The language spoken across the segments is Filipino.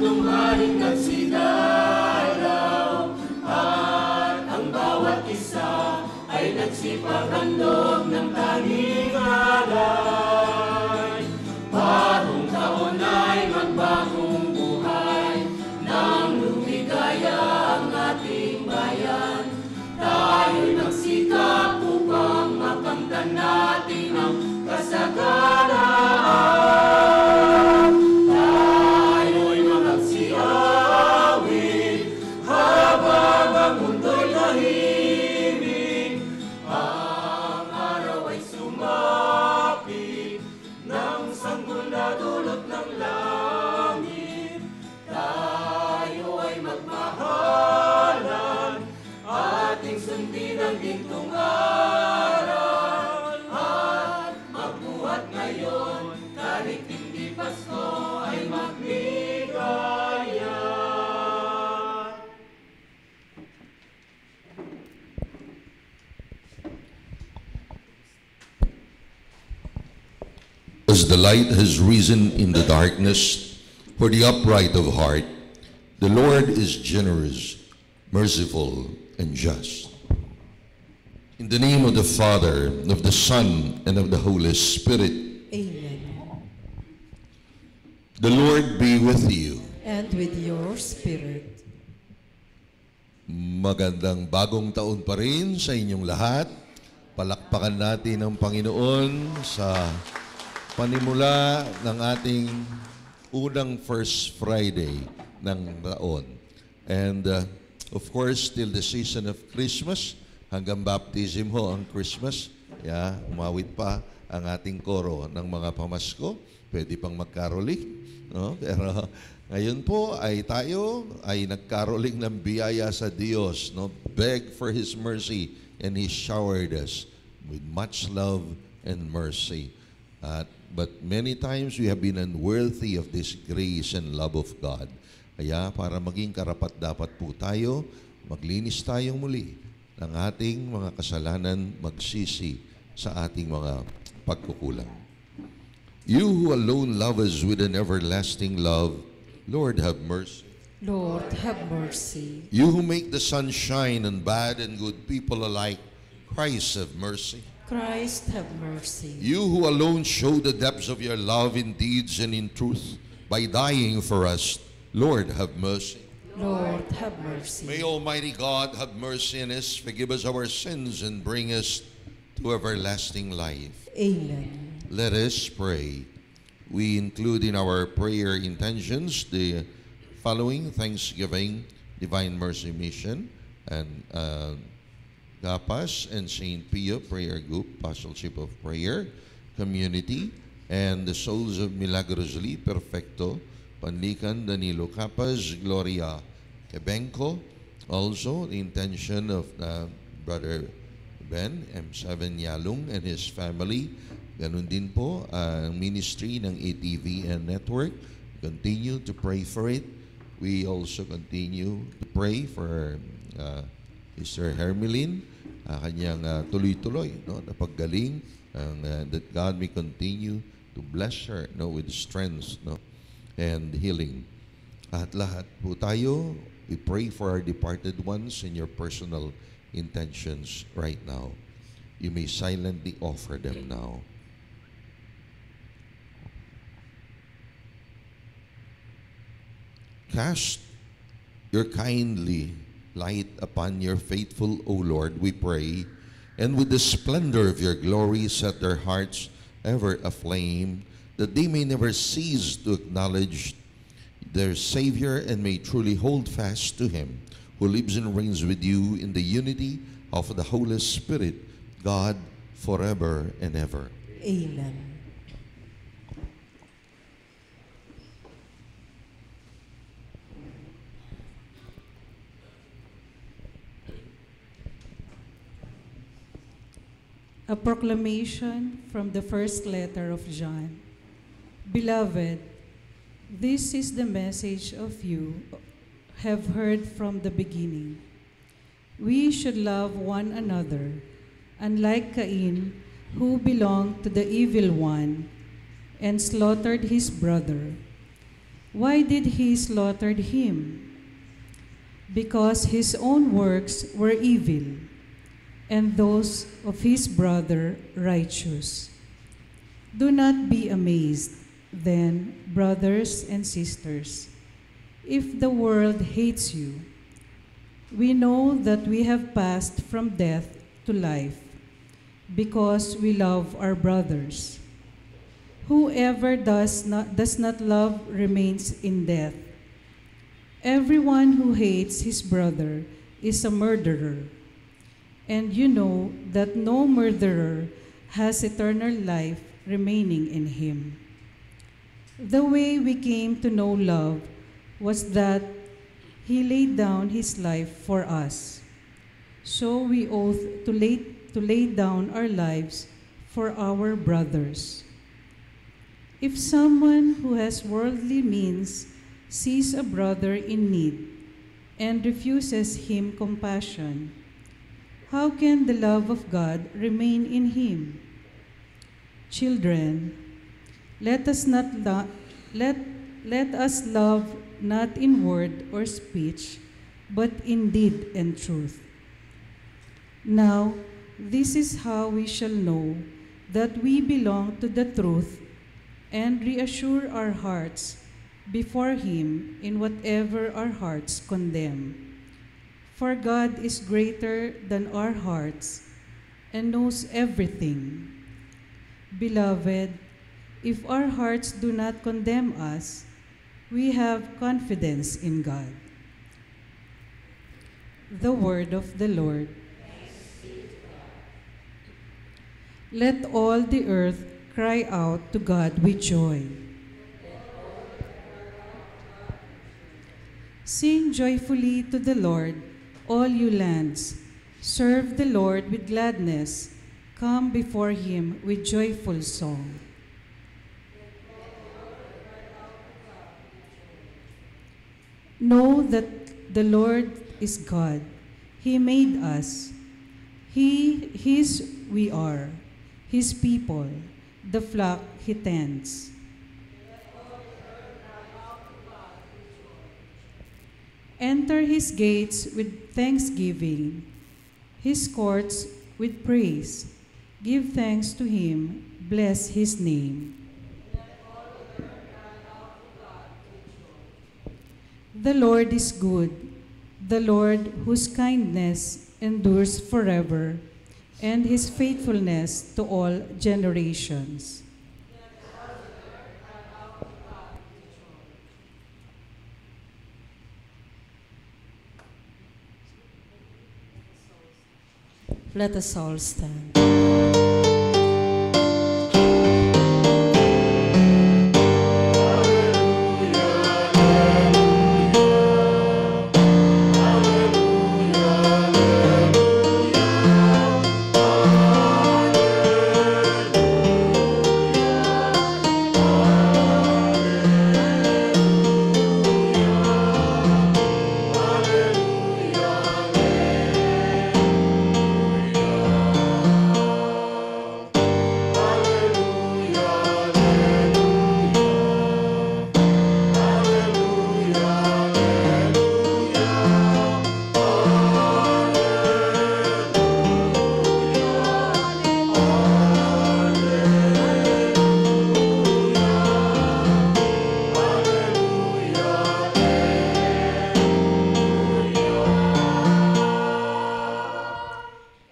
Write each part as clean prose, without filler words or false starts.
mundong maring nagsidalaw, at ang bawat isa ay nagsipaghandog ng tanging alay. Bagong taon ay magbagong buhay, nang lumigaya ang ating bayan. Tayo'y magsikap upang makamtan natin ang kasagaran. Tayo'y magsiawit habang ang mundo'y tahimik. Ang araw ay sumapit ng sanggol na dulot ng langit. Tayo ay magmahalan, ating sundin ang gintong aral, at magbuhat ngayon kahit hindi Pasko ay magligaya. As the light has risen in the darkness for the upright of heart, the Lord is generous, merciful, and just. In the name of the Father, of the Son, and of the Holy Spirit. Amen. The Lord be with you. And with your spirit. Magandang bagong taon pa rin sa inyong lahat. Palakpakan natin ang Panginoon sa panimula ng ating unang First Friday ng taon. And of course, till the season of Christmas, hanggang baptism ho ang Christmas. Umawit pa ang ating koro ng mga pamasko. Pwede pang magkaroling. No? Pero ngayon po ay tayo ay nagkaroling ng biyaya sa Diyos. No? Beg for His mercy, and He showered us with much love and mercy. But many times we have been unworthy of this grace and love of God. Kaya para maging karapat-dapat po tayo, maglinis tayong muli ng ating mga kasalanan, magsisi sa ating mga pagkukulang. You who alone love us with an everlasting love, Lord, have mercy. Lord, have mercy. You who make the sun shine on bad and good people alike, Christ, have mercy. Christ, have mercy. You who alone show the depths of your love in deeds and in truth by dying for us, Lord, have mercy. Lord, have mercy. May Almighty God have mercy on us, forgive us our sins, and bring us to everlasting life. Amen. Let us pray. We include in our prayer intentions the following: Thanksgiving, Divine Mercy Mission, and GAPAS and St. Pio Prayer Group, Apostleship of Prayer, Community, and the souls of Milagrosly Perfecto, Panlican, Danilo Capas, Gloria Ebenco. Also, the intention of Brother Ben M7 Yalung and his family. Ganun din po ang ministry ng ATVN Network. Continue to pray for it. We also continue to pray for Sister Hermeline, kanyang tuloy-tuloy na paggaling, that God may continue to bless her with strength and healing. At lahat po tayo, we pray for our departed ones in your personal intentions right now. You may silently offer them now. Cast your kindly light upon your faithful, O Lord, we pray, and with the splendor of your glory set their hearts ever aflame, that they may never cease to acknowledge their Savior and may truly hold fast to Him, who lives and reigns with you in the unity of the Holy Spirit, God, forever and ever. Amen. A proclamation from the first letter of John. Beloved, this is the message of you have heard from the beginning. We should love one another, unlike Cain, who belonged to the evil one and slaughtered his brother. Why did he slaughter him? Because his own works were evil, and those of his brother righteous. Do not be amazed, then, brothers and sisters, if the world hates you. We know that we have passed from death to life, because we love our brothers. Whoever does not love remains in death. Everyone who hates his brother is a murderer, and you know that no murderer has eternal life remaining in him. The way we came to know love was that he laid down his life for us. So we ought to lay down our lives for our brothers. If someone who has worldly means sees a brother in need and refuses him compassion, how can the love of God remain in him? Children, let us love not in word or speech, but in deed and truth. Now, this is how we shall know that we belong to the truth and reassure our hearts before Him in whatever our hearts condemn. For God is greater than our hearts and knows everything. Beloved, if our hearts do not condemn us, we have confidence in God. The word of the Lord. Let all the earth cry out to God with joy. Sing joyfully to the Lord, all you lands. Serve the Lord with gladness. Come before Him with joyful song. Know that the Lord is God. He made us. His we are, His people, the flock He tends. Enter His gates with thanksgiving, His courts with praise. Give thanks to Him, bless His name. The Lord is good, the Lord whose kindness endures forever, and His faithfulness to all generations. Let us all stand.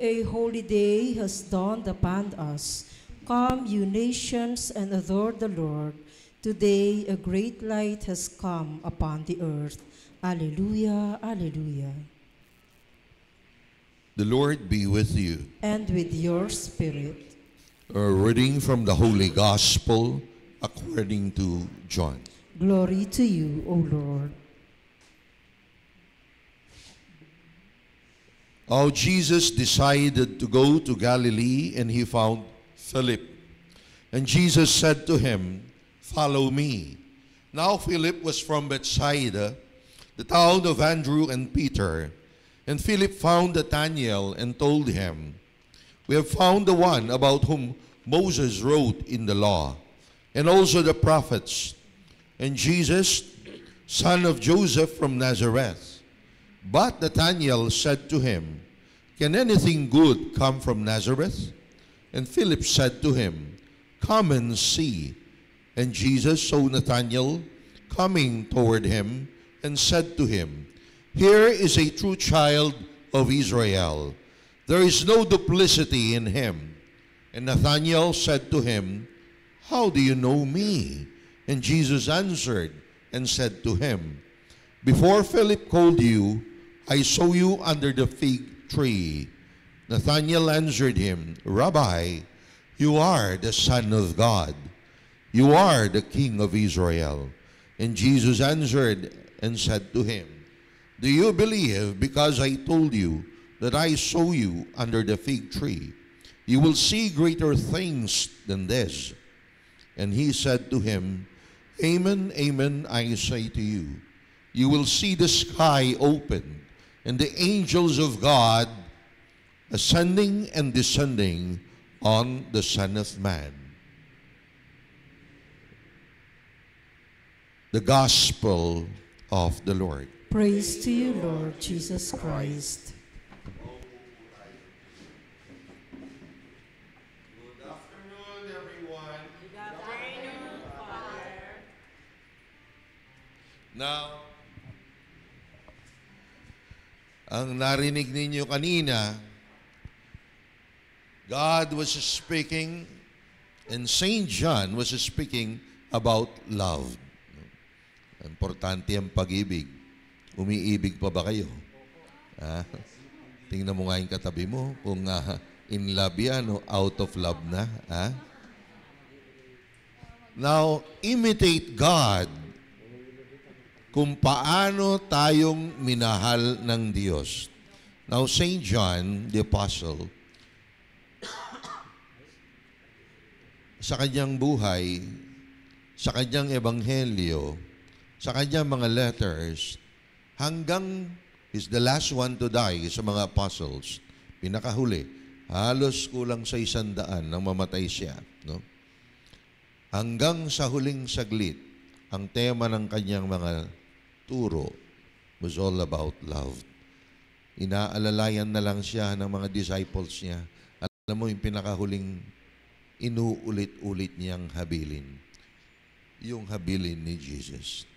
A holy day has dawned upon us. Come, you nations, and adore the Lord. Today a great light has come upon the earth. Alleluia, alleluia. The Lord be with you. And with your spirit. A reading from the Holy Gospel according to John. Glory to you, O Lord. Now Jesus decided to go to Galilee, and he found Philip. And Jesus said to him, "Follow me." Now Philip was from Bethsaida, the town of Andrew and Peter. And Philip found Nathanael and told him, "We have found the one about whom Moses wrote in the law, and also the prophets, and Jesus, son of Joseph from Nazareth. But Nathanael said to him, Can anything good come from Nazareth? And Philip said to him, Come and see. And Jesus saw Nathanael coming toward him and said to him, Here is a true child of Israel. There is no duplicity in him. And Nathanael said to him, How do you know me? And Jesus answered and said to him, Before Philip called you, I saw you under the fig tree. Nathanael answered him, Rabbi, you are the Son of God. You are the King of Israel. And Jesus answered and said to him, Do you believe because I told you that I saw you under the fig tree? You will see greater things than this. And he said to him, Amen, amen, I say to you, you will see the sky open and the angels of God ascending and descending on the Son of Man. The Gospel of the Lord. Praise to you, Lord Jesus Christ. Good afternoon, everyone. Good afternoon, Father. Now, ang narinig ninyo kanina, God was speaking and Saint John was speaking about love. Importante ang pag-ibig. Umiibig pa ba kayo? Tingnan mo nga yung katabi mo kung in love yan o out of love na. Now, imitate God kung paano tayong minahal ng Diyos. Now, Saint John, the Apostle, sa kanyang buhay, sa kanyang ebanghelyo, sa kanyang mga letters, hanggang is the last one to die sa mga apostles, pinakahuli, halos kulang sa 100 nang mamatay siya. No? Hanggang sa huling saglit, ang tema ng kanyang mga turo was all about love. Inaalalayan na lang siya ng mga disciples niya. Alam mo yung pinakahuling inuulit-ulit niyang habilin. Yung habilin ni Jesus.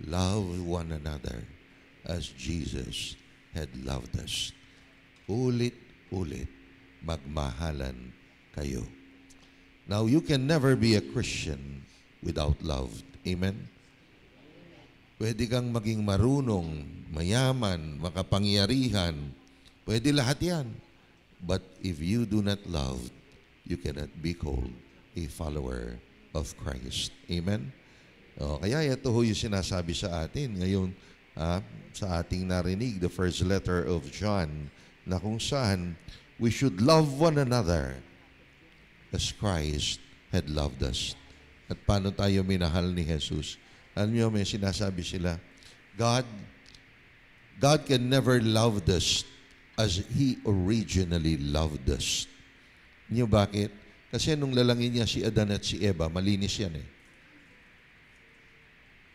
Love one another as Jesus had loved us. Ulit-ulit, magmahalan kayo. Now, you can never be a Christian without love. Amen? Pwede kang maging marunong, mayaman, makapangyarihan. Pwede lahat yan. But if you do not love, you cannot be called a follower of Christ. Amen? Kaya ito ho yung sinasabi sa atin ngayon sa ating narinig, the first letter of John, na kung saan we should love one another as Christ had loved us. At paano tayo minahal ni Jesus? Alam niyo, may sinasabi sila, God can never love us as He originally loved us. Niyo bakit? Kasi nung lalangin niya si Adan at si Eva, malinis yan eh.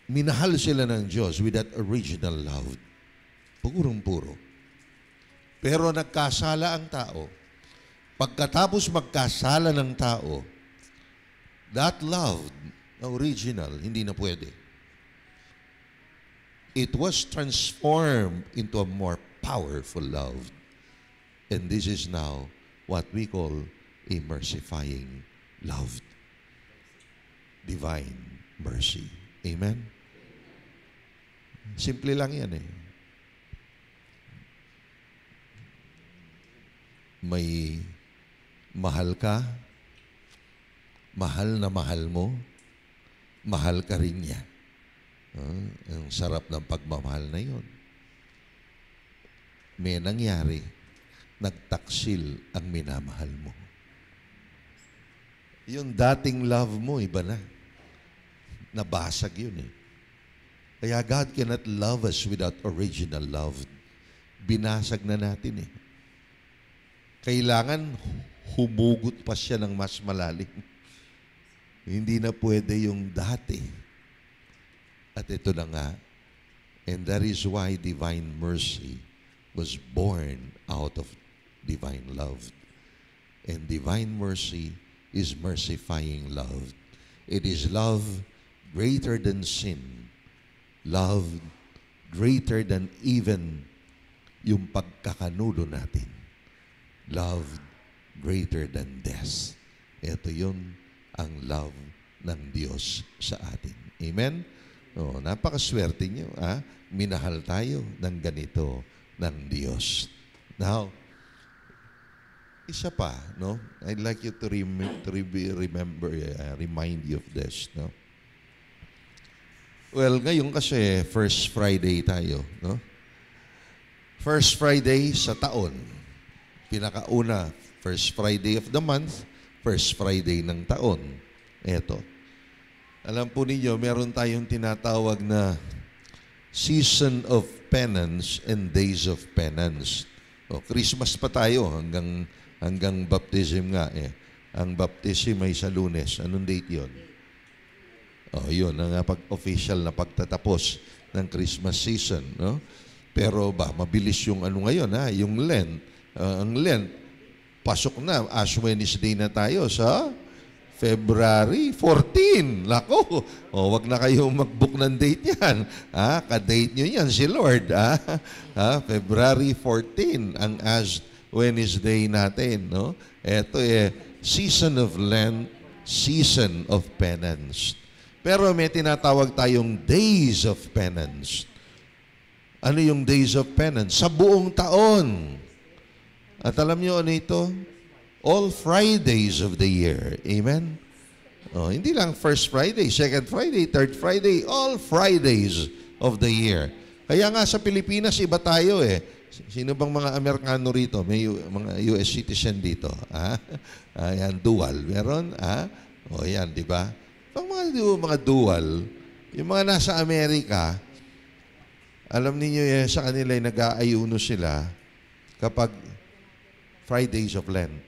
Minahal sila ng Diyos with that original love. Purong-puro. Pero nagkasala ang tao. Pagkatapos magkasala ng tao, that love, original, hindi na pwede. It was transformed into a more powerful love. And this is now what we call a mercifying love. Divine mercy. Amen? Simple lang yan eh. May mahal ka, mahal na mahal mo, mahal ka rin niya. Ang sarap ng pagmamahal na yon. May nangyari, nagtaksil ang minamahal mo. Yung dating love mo, iba na. Nabasag yun eh. Kaya God cannot love us without original love. Binasag na natin eh. Kailangan humugot pa siya ng mas malalim. Hindi na pwede yung dati. At ito na nga, and that is why divine mercy was born out of divine love. And divine mercy is mercifying love. It is love greater than sin. Love greater than even yung pagkakanulo natin. Love greater than death. Ito yun ang love ng Diyos sa atin. Amen? Oh, napakaswerte nyo. Minahal tayo ng ganito ng Diyos. Now, isa pa, no? I'd like you to remind you of this, no? Well, ngayon kasi First Friday tayo, no? First Friday sa taon. Pinakauna, First Friday of the month, First Friday ng taon. Eto. Alam po ninyo, meron tayong tinatawag na Season of Penance and Days of Penance. O, Christmas pa tayo hanggang baptism nga eh. Ang baptism ay sa Lunes. Anong date yon? Oh, yun ang official na pagtatapos ng Christmas season, no? Pero mabilis yung ngayon, yung Lent. Ang Lent, pasok na. Ash Wednesday na tayo sa February 14. Lako, wag na kayo mag-book ng date yan. Ka-date nyo yan si Lord. February 14 ang Ash Wednesday natin, no? Ito season of Lent, season of penance. Pero may tinatawag tayong days of penance. Ano yung days of penance? Sa buong taon. At alam nyo ano ito? All Fridays of the year. Amen? Hindi lang first Friday, second Friday, third Friday, all Fridays of the year. Kaya nga sa Pilipinas, iba tayo eh. Sino bang mga Amerikano rito? May mga US citizen dito. Ayan, dual. Meron? Yan, di ba? Pag mga dual, yung mga nasa Amerika, alam niyo sa kanila nag-aayuno sila kapag Fridays of Lent.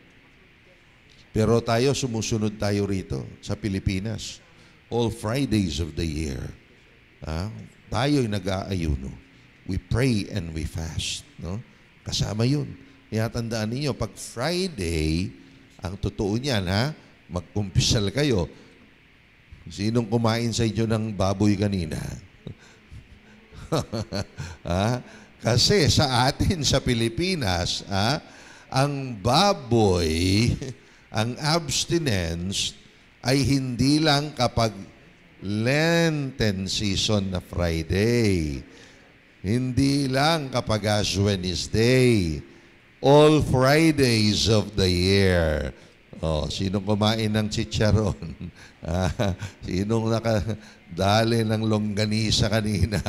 Pero tayo, sumusunod tayo rito sa Pilipinas. All Fridays of the year. Tayo'y nag-aayuno. We pray and we fast. No? Kasama yun. Kaya tandaan niyo, pag Friday, ang totoo niyan, mag-umpisal kayo. Sinong kumain sa inyo ng baboy kanina? Kasi sa atin, sa Pilipinas, ang baboy, ang abstinence ay hindi lang kapag Lenten season na Friday. Hindi lang kapag Ash Wednesday. All Fridays of the year. Sino kumain ng chicharon? Sinong nakadali ng longganisa kanina?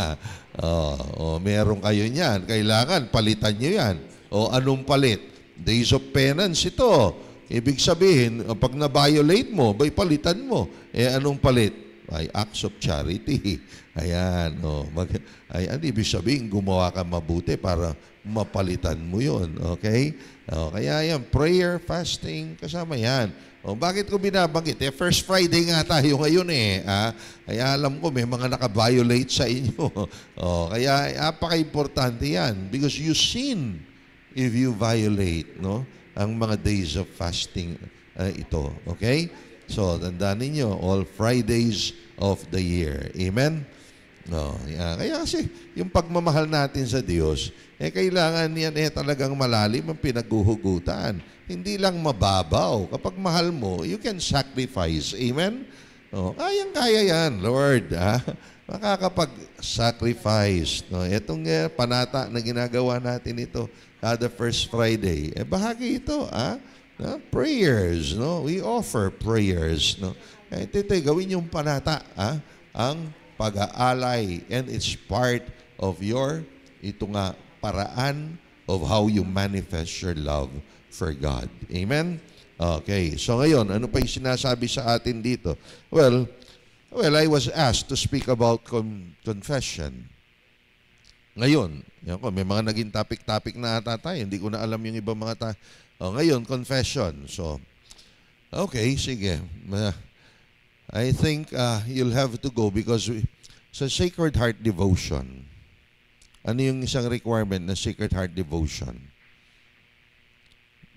Meron kayo niyan. Kailangan palitan nyo yan. Anong palit? Days of penance ito. Ibig sabihin, pag na-violate mo, palitan mo. Anong palit? Ay, acts of charity. Ayan. Ibig sabihin, gumawa ka mabuti para mapalitan mo yun. Okay? Kaya yan, prayer, fasting, kasama yan. Bakit ko binabanggit? First Friday nga tayo ngayon Kaya alam ko, may mga naka-violate sa inyo. Kaya apaka-importante yan. Because you sin if you violate, no? Ang mga days of fasting ito. Okay? So, tandaan ninyo, all Fridays of the year. Amen? Kaya kasi, yung pagmamahal natin sa Diyos, kailangan yan talagang malalim ang pinaghuhugutan. Hindi lang mababaw. Kapag mahal mo, you can sacrifice. Amen? Kayang-kaya yan, Lord. Makakapag-sacrifice. Itong panata na ginagawa natin ito, kada first Friday, bahagi ito, prayers, no? We offer prayers, no? Ito, gawin yung panata, ang pag-aalay, and it's part of your, paraan of how you manifest your love for God. Amen? Okay, so ngayon, ano pa yung sinasabi sa atin dito? Well, I was asked to speak about confession. Ngayon, may mga naging topic na ata tayo. Hindi ko na alam yung ibang mga ngayon, confession. So, okay, sige. I think you'll have to go because Sa Sacred Heart Devotion, ano yung isang requirement ng Sacred Heart Devotion?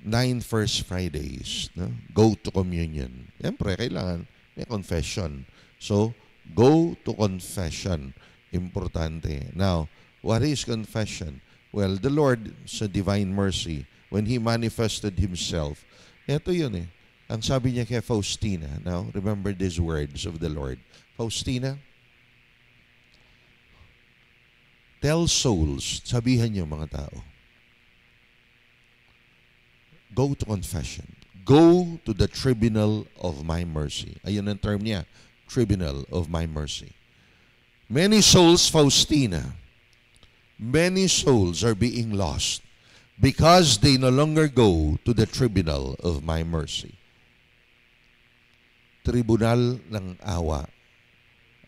9 First Fridays. No? Go to communion. Siyempre, kailangan may confession. So, go to confession. Importante. Now, what is confession? Well, the Lord, sa divine mercy, when He manifested Himself, eto yun eh. Ang sabi niya kay Faustina, now, remember these words of the Lord. Faustina, tell souls, sabihan niyo mga tao, go to confession. Go to the tribunal of my mercy. Ayun ang term niya, tribunal of my mercy. Many souls, Faustina, many souls are being lost because they no longer go to the tribunal of my mercy. Tribunal ng awa.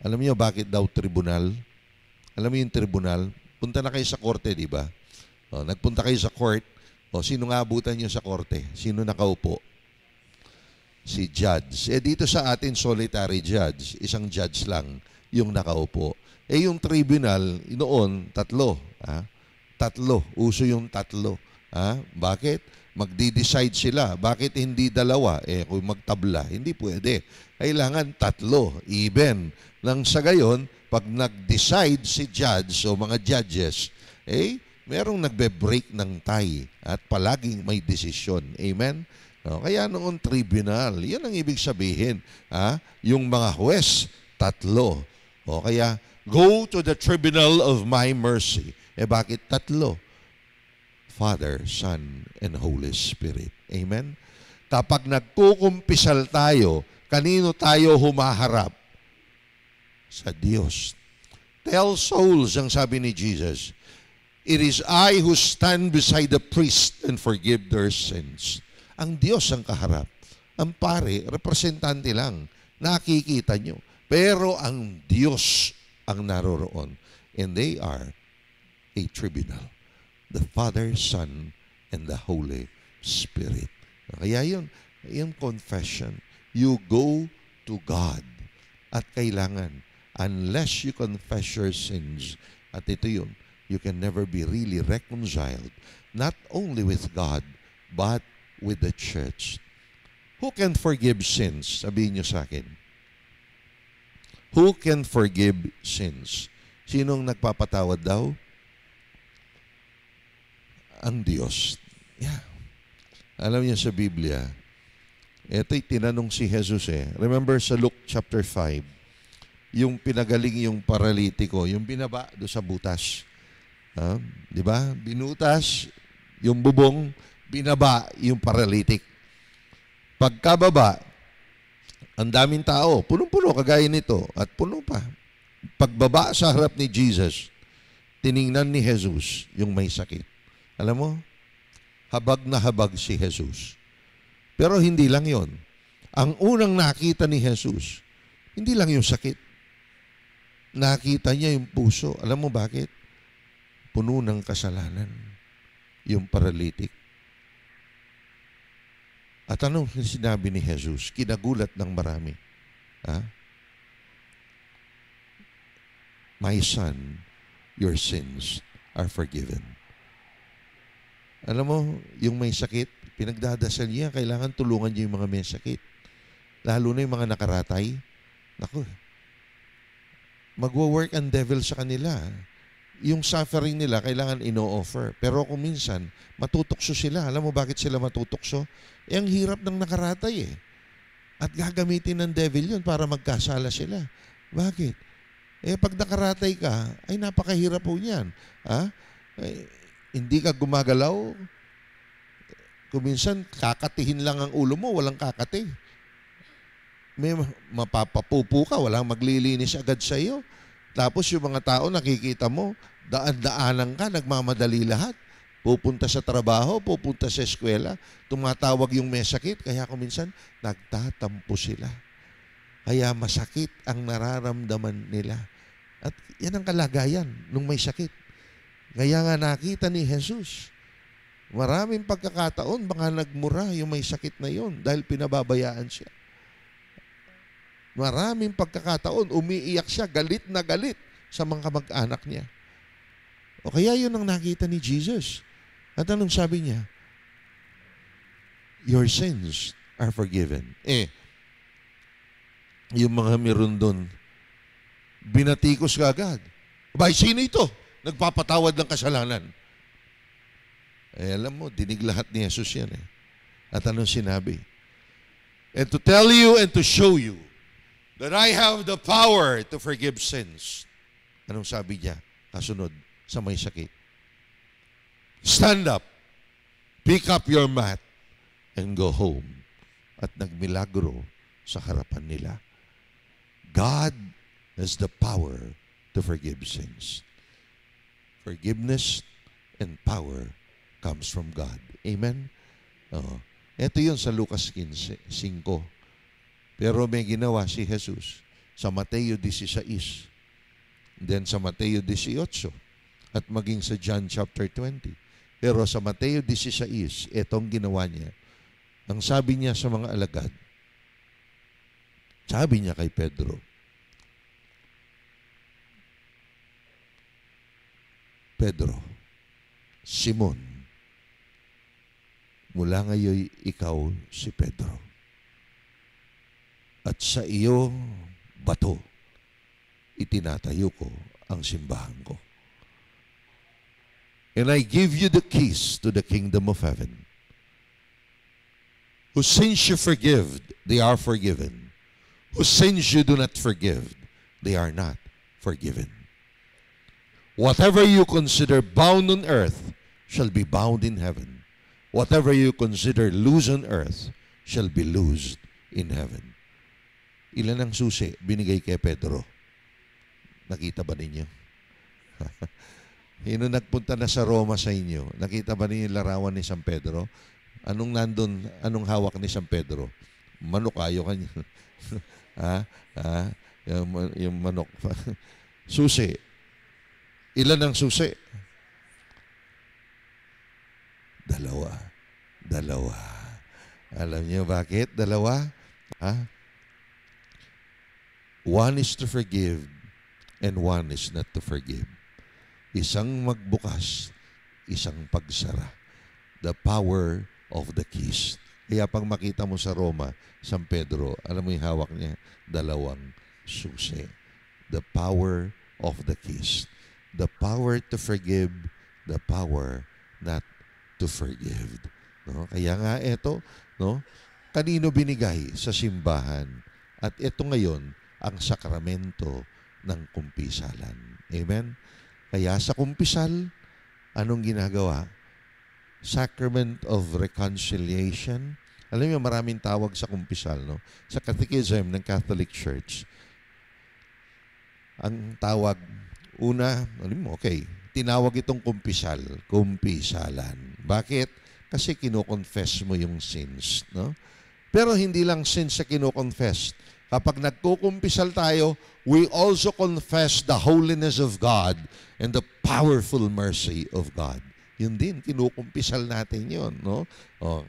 Alam niyo bakit daw tribunal? Alam mo yung tribunal? Punta na kayo sa korte, di ba? O, nagpunta kayo sa court. O, sino nga abutan niyo sa korte? Sino nakaupo? Si judge. Dito sa atin, solitary judge. Isang judge lang yung nakaupo. Yung tribunal, noon, tatlo. Tatlo. Uso yung tatlo. Bakit? Magdi-decide sila. Bakit hindi dalawa? Kung magtabla, hindi pwede. Kailangan tatlo. Even. Nang sa gayon, pag nag-decide si judge o mga judges, merong nagbe-break ng tie at palaging may desisyon. Amen? Kaya noon tribunal, yan ang ibig sabihin. Yung mga huwes, tatlo. Kaya, go to the tribunal of my mercy. Bakit tatlo? Father, Son, and Holy Spirit. Amen? Kapag nagkukumpisal tayo, kanino tayo humaharap? Sa Diyos. Tell souls, ang sabi ni Jesus, it is I who stand beside the priest and forgive their sins. Ang Diyos ang kaharap. Ang pare, representante lang. Nakikita nyo. Pero ang Diyos ang naroroon. And they are a tribunal. The Father, Son, and the Holy Spirit. Kaya yun, yung confession. You go to God. At kailangan, unless you confess your sins, at ito yun, you can never be really reconciled, not only with God, but with the church. Who can forgive sins? Sabihin niyo sa akin. Who can forgive sins? Sinong nagpapatawad daw? Ang Diyos. Yeah. Alam niyo sa Biblia, ito'y tinanong si Jesus Remember sa Luke chapter 5, yung pinagaling yung paralitiko, yung binaba do sa butas. Di ba? Binutas, yung bubong, binaba yung paralitik. Pagkababa, ang daming tao, punong-puno, kagaya nito, at puno pa. Pagbaba sa harap ni Jesus, tiningnan ni Jesus yung may sakit. Alam mo, habag na habag si Jesus. Pero hindi lang yon. Ang unang nakita ni Jesus, hindi lang yung sakit. Nakita niya yung puso. Alam mo bakit? Puno ng kasalanan. Yung paralytic. At anong sinabi ni Jesus? Kinagulat ng marami. My son, your sins are forgiven. Alam mo, yung may sakit, pinagdadasal niya, kailangan tulungan niya yung mga may sakit. Lalo na yung mga nakaratay. Naku, magwo-work ang devil sa kanila. Yung suffering nila, kailangan ino-offer. Pero kung minsan, matutokso sila. Alam mo bakit sila matutokso? Ang hirap ng nakaratay At gagamitin ng devil yun para magkasala sila. Bakit? Pag nakaratay ka, ay napakahirap po niyan. Hindi ka gumagalaw. Kung minsan, kakatihin lang ang ulo mo, walang kakati. May mapapapupo ka, walang maglilinis agad sa iyo. Tapos yung mga tao nakikita mo, daan-daanan ka, nagmamadali lahat. Pupunta sa trabaho, pupunta sa eskwela, tumatawag yung may sakit, kaya kung minsan, nagtatampo sila. Kaya masakit ang nararamdaman nila. At yan ang kalagayan nung may sakit. Kaya nga nakita ni Jesus, maraming pagkakataon, baka nagmura yung may sakit na yon dahil pinababayaan siya. maraming pagkakataon, umiiyak siya, galit na galit sa mga kamag-anak niya. O kaya yun ang nakita ni Jesus. At anong sabi niya? Your sins are forgiven. Yung mga meron doon, binatikos ka agad. Abay, sino ito? Nagpapatawad ng kasalanan. Alam mo, dinig lahat ni Jesus yan At anong sinabi? And to tell you and to show you that I have the power to forgive sins. Anong sabi niya? Kasunod, sa may sakit. Stand up, pick up your mat, and go home. At nagmilagro sa harapan nila. God has the power to forgive sins. Forgiveness and power comes from God. Amen? Ito yun sa Lucas 15. Pero may ginawa si Jesus sa Mateo 16. Then sa Mateo 18. At maging sa John chapter 20. Pero sa Mateo 16, itong ginawa niya. Ang sabi niya sa mga alagad, sabi niya kay Pedro, Pedro, Simon, mula ngayon ikaw si Pedro. At sa iyo, bato, itinatayo ko ang simbahan ko. And I give you the keys to the kingdom of heaven. Whose sins you forgive, they are forgiven. Whose sins you do not forgive, they are not forgiven. Whatever you consider bound on earth shall be bound in heaven. Whatever you consider loose on earth shall be loosed in heaven. Ilan ang susi binigay kay Pedro? Nakita ba ninyo? Sino nagpunta na sa Roma sa inyo? Nakita ba ninyo yung larawan ni San Pedro? Anong nandun, anong hawak ni San Pedro? Manok, ayaw kanya. Yung manok. Susi. Ilan ang susi? Dalawa. Alam niyo bakit? Dalawa? One is to forgive and one is not to forgive. Isang magbukas, isang pagsara. The power of the keys. Kaya pag makita mo sa Roma, San Pedro, alam mo yung hawak niya? Dalawang susi. The power of the keys. The power to forgive, the power not to forgive. No? Kaya nga ito, no? Kanino binigay sa simbahan? At ito ngayon, ang sakramento ng kumpisalan. Amen? Kaya sa kumpisal, anong ginagawa? Sacrament of Reconciliation. Alam niyo, maraming tawag sa kumpisal, no? Sa Catechism ng Catholic Church, ang tawag, una, okay, tinawag itong kumpisal, kumpisalan. Bakit? Kasi kino-confess mo yung sins, no? Pero hindi lang sins sa kino-confess. Kapag nagkukumpisal tayo, we also confess the holiness of God and the powerful mercy of God. Yun din, kinukumpisal natin yun, no?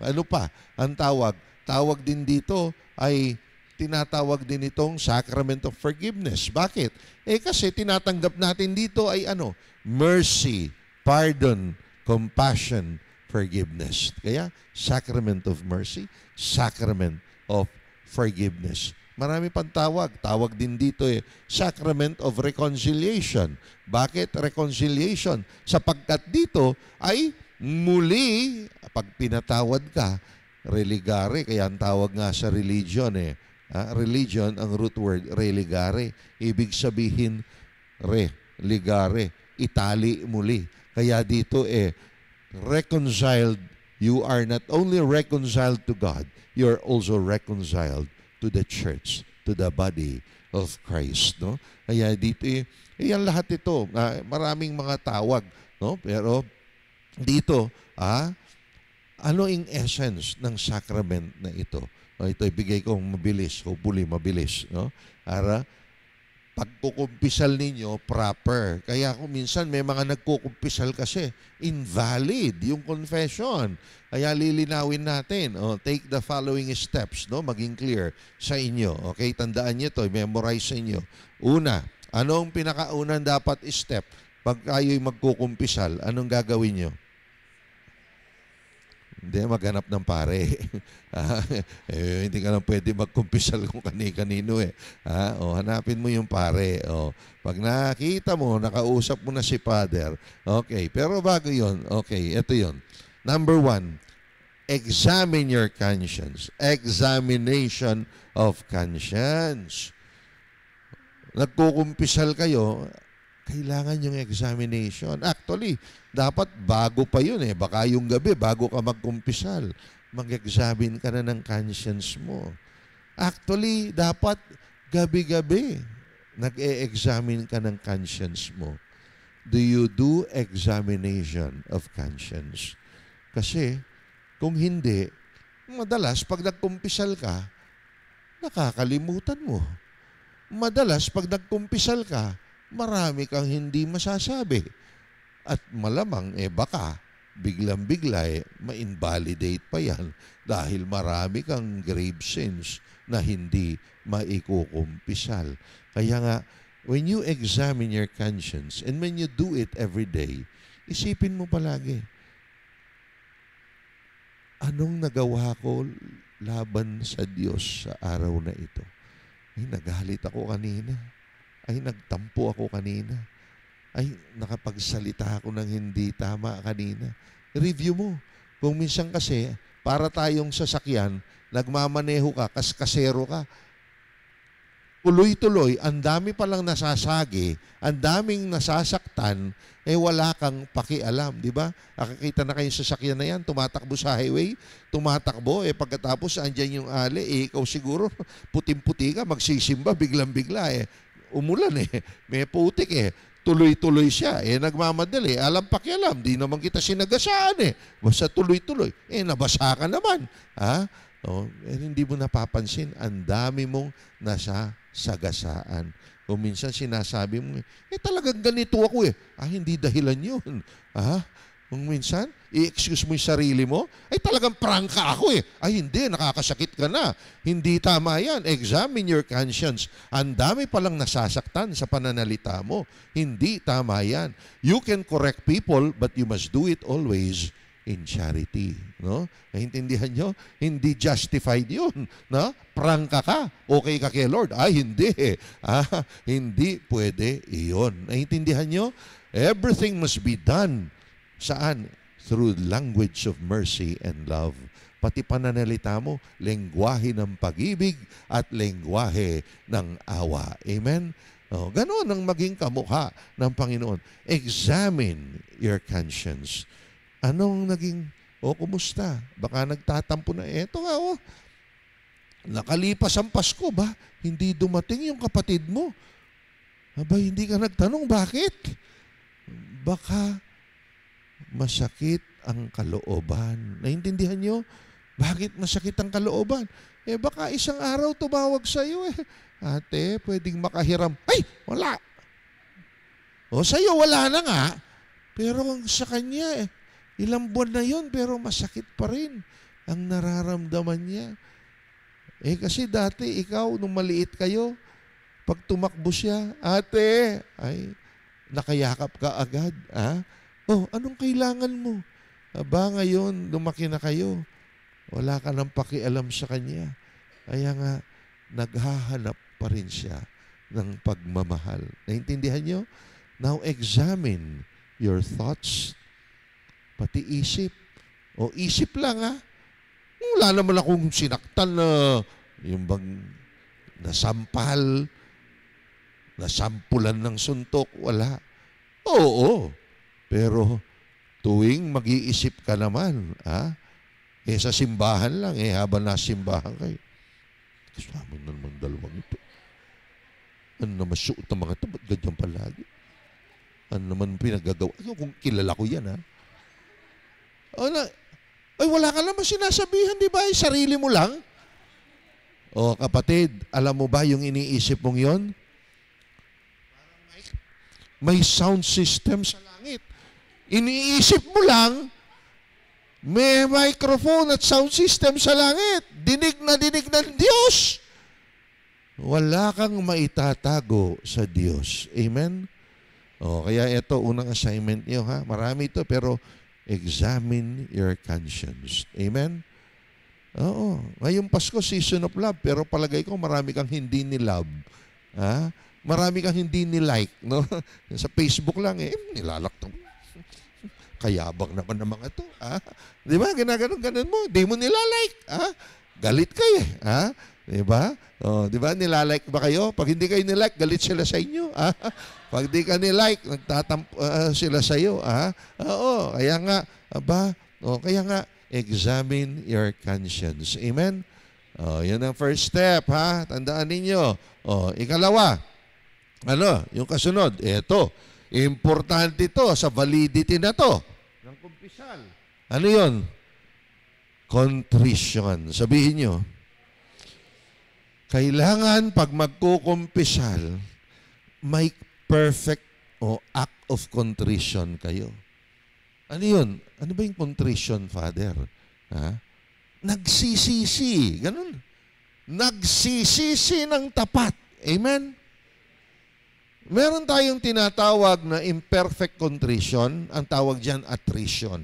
Ano pa? Ang tawag? Tawag din dito ay tinatawag din itong Sacrament of Forgiveness. Bakit? Kasi tinatanggap natin dito ay ano? Mercy, pardon, compassion, forgiveness. Kaya, Sacrament of Mercy, Sacrament of Forgiveness. Marami pang tawag. Tawag din dito Sacrament of Reconciliation. Bakit reconciliation? Sapagkat dito ay muli, pag pinatawad ka, religare, kaya ang tawag nga sa religion religion, ang root word, religare. Ibig sabihin, religare, itali muli. Kaya dito reconciled, you are not only reconciled to God, you are also reconciled to the church, to the body of Christ, no? Kaya dito yan lahat ito, maraming mga tawag, no? Pero dito, ano yung essence ng sacrament na ito? Ito ibigay ko mabilis, hopefully mabilis, no? Para pagkukumpisal ninyo, proper. Kaya kung minsan may mga nagkukumpisal kasi, invalid yung confession. Kaya lilinawin natin. Take the following steps, no? Maging clear sa inyo. Okay, tandaan niyo to, memorize sa inyo. Una, anong pinakaunang dapat step? Pag kayo'y magkukumpisal, anong gagawin nyo? Hindi, maghanap ng pare. Hindi ka lang pwede magkumpisal kung kani-kanino eh. Hanapin mo yung pare. Pag nakita mo, nakausap mo na si Father. Okay, pero bago yon, okay, ito yon. Number 1, examine your conscience. Examination of conscience. Nagkukumpisal kayo, kailangan yung examination. Actually, dapat bago pa yun eh. Baka yung gabi, bago ka magkumpisal, mag-examine ka na ng conscience mo. Actually, dapat gabi-gabi, nag-e-examine ka ng conscience mo. Do you do examination of conscience? Kasi, kung hindi, madalas, pag nagkumpisal ka, nakakalimutan mo. Madalas, pag nagkumpisal ka, marami kang hindi masasabi. At malamang, baka, biglang-bigla, ma-invalidate pa yan dahil marami kang grave sins na hindi maikukumpisal. Kaya nga, when you examine your conscience and when you do it every day, isipin mo palagi, anong nagawa ko laban sa Diyos sa araw na ito? Ay, nagalit ako kanina. Ay, nagtampo ako kanina. Ay, nakapagsalita ako ng hindi tama kanina. Review mo. Kung minsan kasi, para tayong sasakyan, nagmamaneho ka, kaskasero ka, tuloy-tuloy, ang dami palang nasasagi, ang daming nasasaktan, wala kang pakialam, di ba? Nakakita na kayo sa sasakyan na yan, tumatakbo sa highway, tumatakbo, pagkatapos andyan yung ali, ikaw siguro, puting-puti ka, magsisimba, biglang-bigla, umulan may putik tuloy-tuloy siya, nagmamadali, alam pakialam, di naman kita sinagasaan basta tuloy-tuloy, nabasa ka naman, hindi mo napapansin, ang dami mong nasa sagasaan. Kung minsan sinasabi mo, talagang ganito ako hindi dahilan yun. Kung minsan, i-excuse mo yung sarili mo, talagang prangka ako hindi, nakakasakit ka na. Hindi tama yan. Examine your conscience. Ang dami palang nasasaktan sa pananalita mo. Hindi tama yan. You can correct people, but you must do it always in charity. No? Naintindihan nyo? Hindi justified yun. No? Prangka ka. Okay ka kay Lord. Hindi. Hindi pwede iyon. Naintindihan nyo? Everything must be done. Saan? Through language of mercy and love. Pati pananalita mo, lengguwahe ng pag-ibig at lengguwahe ng awa. Amen? Ganon ang maging kamukha ng Panginoon. Examine your conscience. Anong naging, kumusta? Baka nagtatampo na, eto nga, nakalipas ang Pasko ba? Hindi dumating yung kapatid mo. Hindi ka nagtanong, bakit? Baka masakit ang kalooban. Naintindihan nyo? Bakit masakit ang kalooban? Baka isang araw tumawag sa'yo Ate, pwedeng makahiram. Ay, wala. Sa'yo wala na nga. Pero sa kanya, ilang buwan na yun, pero masakit pa rin ang nararamdaman niya. Kasi dati, ikaw, nung maliit kayo, pag tumakbo siya, ate, nakayakap ka agad. Anong kailangan mo? Ngayon, lumaki na kayo. Wala ka nang pakialam sa kanya. Kaya nga, naghahanap pa rin siya ng pagmamahal. Naintindihan nyo? Now, examine your thoughts, pati isip. Isip lang Wala naman akong sinaktan na yung bang nasampal, nasampulan ng suntok. Wala. Oo. Pero tuwing mag-iisip ka naman, sa simbahan lang, habang nasimbahan kayo. Kasama na naman dalawang ito. Ano naman suot ng mga ito? Ba't ganyan palagi? Ano naman pinagagawa? Kung kilala ko yan, wala ka naman sinasabihan, di ba? Sarili mo lang. Kapatid, alam mo ba yung iniisip mong yon? may sound system sa langit. Iniisip mo lang, may microphone at sound system sa langit. Dinig ng Diyos. Wala kang maitatago sa Diyos. Amen? Kaya ito, unang assignment niyo, ha? Marami ito, pero examine your conscience. Amen? Oo. Ngayong Pasko, season of love, pero palagay ko marami kang hindi ni-love. Ha? Marami kang hindi ni-like. No? Sa Facebook lang, nilalak. Kayabang naman ng mga to. Ha? Di ba? Ganun mo. Di mo nilalike. Ha? Galit kayo. Ha? Di ba? Di ba? Nilalike ba kayo? Pag hindi kayo nilike, galit sila sa inyo. Ha? Pag di ka nilike, nagtatampo sila sa iyo. Ha? Oo. Kaya nga, kaya nga, examine your conscience. Amen? Yan ang first step. Ha? Tandaan ninyo. Ikalawa, yung kasunod, eto. Importante ito sa validity na to ng kumpisal. Ano yun? Contrition. Sabihin nyo, kailangan pag magkukumpisal, may perfect act of contrition kayo. Ano yun? Ano ba yung contrition, Father? Ha? Nagsisisi. Ganun. Nagsisisi ng tapat. Amen? Meron tayong tinatawag na imperfect contrition, ang tawag diyan attrition.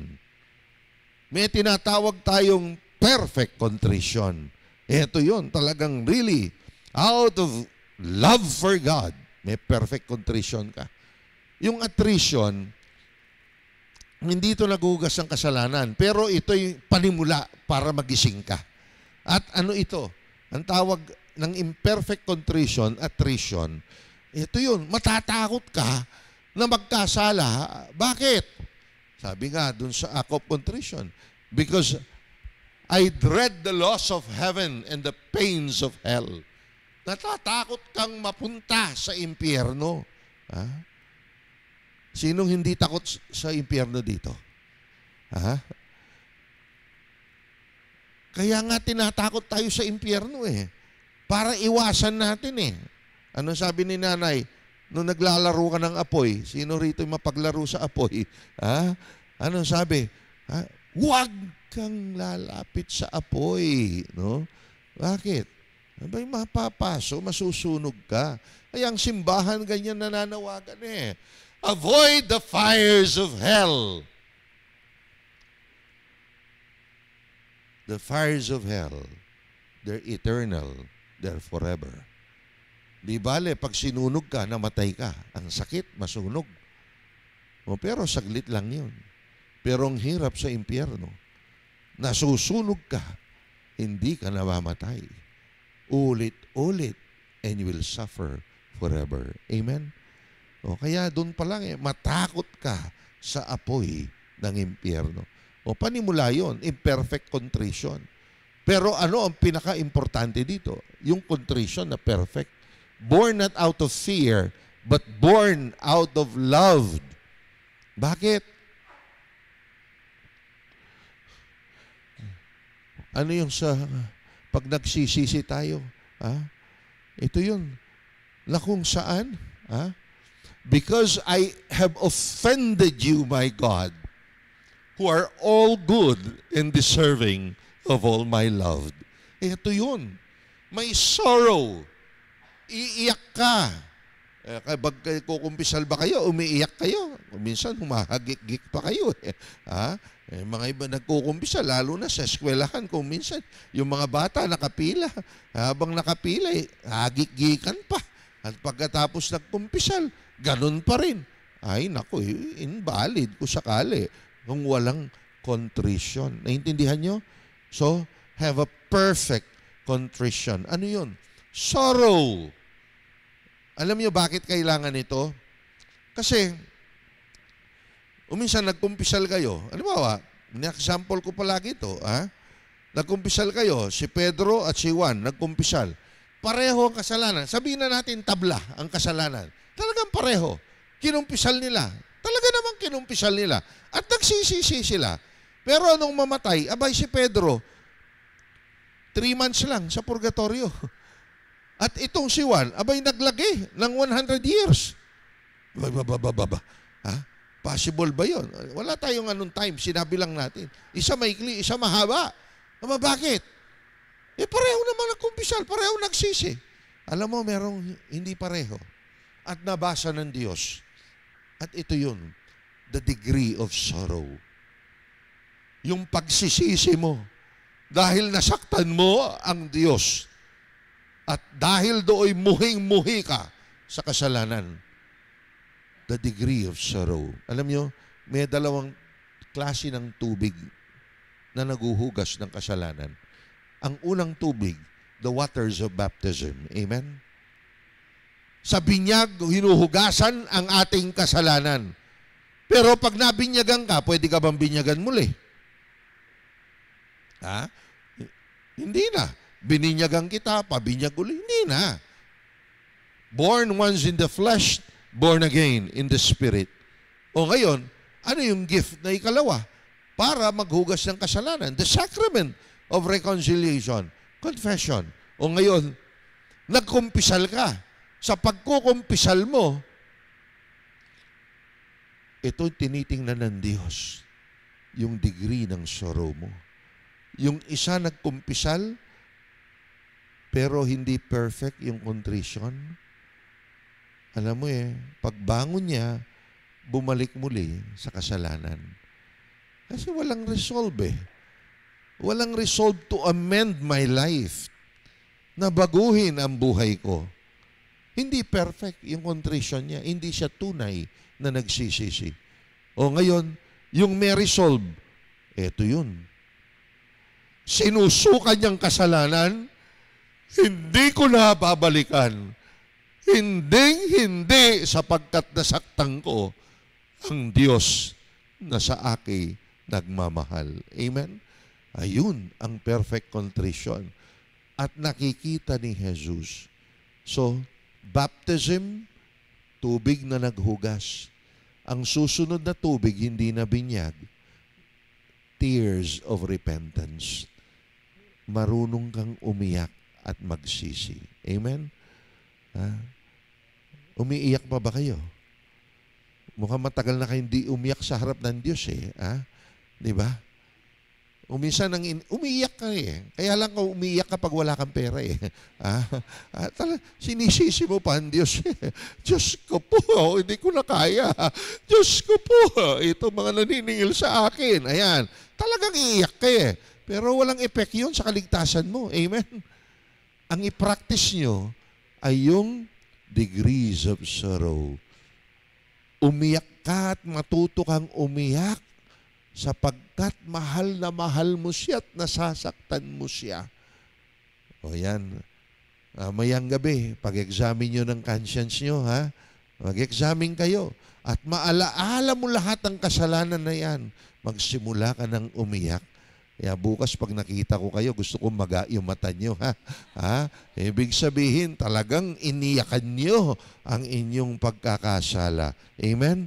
May tinatawag tayong perfect contrition. Ito yun, talagang really, out of love for God, may perfect contrition ka. Yung attrition, hindi ito nagugas ng kasalanan, pero ito'y panimula para magising ka. At ano ito? Ang tawag ng imperfect contrition, attrition, ito yun, matatakot ka na magkasala. Bakit? Sabi nga dun sa act of contrition, because I dread the loss of heaven and the pains of hell. Natatakot kang mapunta sa impyerno. Ha? Sinong hindi takot sa impyerno dito? Ha? Kaya nga tinatakot tayo sa impyerno para iwasan natin Ano sabi ni nanay? Nung naglalaro ka ng apoy, sino rito mapaglaro sa apoy? Ha? Ano sabi? Ha? Huwag kang lalapit sa apoy. No? Bakit? Abay, mapapaso, masusunog ka. Kaya ang simbahan ganyan nananawagan Avoid the fires of hell. The fires of hell, they're eternal, they're forever. Di bale, pag sinunog ka, namatay ka. Ang sakit, masunog. Pero saglit lang yun. Pero ang hirap sa impyerno, nasusunog ka, hindi ka namamatay. Ulit-ulit, and you will suffer forever. Amen? Kaya doon pa lang, matakot ka sa apoy ng impyerno. Panimula yun, imperfect contrition. Pero ano ang pinaka-importante dito? Yung contrition na perfect. Born not out of fear, but born out of love. Bakit? Ano yung sa pag nagsisisi tayo? Ito yun. Na kung saan? Because I have offended you, my God, who are all good and deserving of all my love. Ito yun. May sorrow. Iiyak ka. Kapag kukumpisal ba kayo, umiiyak kayo. Minsan, humahagik-gik pa kayo. Mga iba nagkukumpisal, lalo na sa eskwelahan. Kung minsan, yung mga bata nakapila. Habang nakapila, hagik-gikan pa. At pagkatapos nagkumpisal, ganun pa rin. Ay, naku, invalid kung sakali. Kung walang contrition. Naintindihan nyo? So, have a perfect contrition. Ano yun? Sorrow. Alam niyo bakit kailangan ito? Kasi, minsan nagkumpisal kayo. Ano ba? Example ko palagi ito. Nagkumpisal kayo, si Pedro at si Juan, nagkumpisal. Pareho ang kasalanan. Sabihin na natin tabla ang kasalanan. Talagang pareho. Kinumpisal nila. Talaga namang kinumpisal nila. At nagsisisi sila. Pero nung mamatay, abay si Pedro, 3 months lang sa purgatorio. At itong si Juan, abay naglagay ng 100 years. Ba? Ha? Possible ba yun? Wala tayong anong time. Sinabi lang natin. Isa maikli, isa mahaba. Ama, bakit? Pareho naman nagkumpisal, pareho nagsisi. Alam mo, merong hindi pareho. At nabasa ng Diyos. At ito yun, the degree of sorrow. Yung pagsisisi mo. Dahil nasaktan mo ang Diyos. At dahil do'y muhing-muhi ka sa kasalanan. The degree of sorrow. Alam nyo, may dalawang klase ng tubig na naguhugas ng kasalanan. Ang unang tubig, the waters of baptism. Amen? Sa binyag, hinuhugasan ang ating kasalanan. Pero pag nabinyagan ka, pwede ka bang binyagan muli? Ha? Hindi na. Bininyagan kita, pabinyag uli. Hindi na. Born once in the flesh, born again in the spirit. O ngayon, ano yung gift na ikalawa? Para maghugas ng kasalanan. The sacrament of reconciliation. Confession. O ngayon, nagkumpisal ka. Sa pagkukumpisal mo, ito tinitingnan ng Diyos. Yung degree ng sorrow mo. Yung isa nagkumpisal, pero hindi perfect yung contrition. Alam mo pagbangon niya, bumalik muli sa kasalanan. Kasi walang resolve Walang resolve to amend my life. Na baguhin ang buhay ko. Hindi perfect yung contrition niya. Hindi siya tunay na nagsisisi. O ngayon, yung may resolve, eto yun. Sinusukan niyang kasalanan, hindi ko na babalikan. Hindi sapagkat nasaktan ko ang Diyos na sa akin nagmamahal. Amen? Ayun ang perfect contrition. At nakikita ni Jesus. So, baptism, tubig na naghugas. Ang susunod na tubig, hindi na binyag. Tears of repentance. Marunong kang umiyak at magsisi. Amen? Umiiyak pa ba kayo? Mukhang matagal na kayo hindi umiyak sa harap ng Diyos Di ba? Umiiyak ka Kaya lang kung umiiyak kapag wala kang pera sinisisi mo pa ang Diyos Diyos ko po, hindi ko na kaya. Diyos ko po, ito mga naniningil sa akin. Ayan, talagang iiyak ka Pero walang effect yun sa kaligtasan mo. Amen? Ang i-practice nyo ay yung degrees of sorrow. Umiyak ka at matuto kang umiyak sapagkat mahal na mahal mo siya at nasasaktan mo siya. O yan. Mayang gabi, pag-examine nyo ng conscience nyo, mag-examine kayo. At maalaala mo lahat ng kasalanan na yan. Magsimula ka ng umiyak. Kaya bukas pag nakita ko kayo, gusto kong maga yung mata nyo. Ibig sabihin, talagang iniyakan nyo ang inyong pagkakasala. Amen?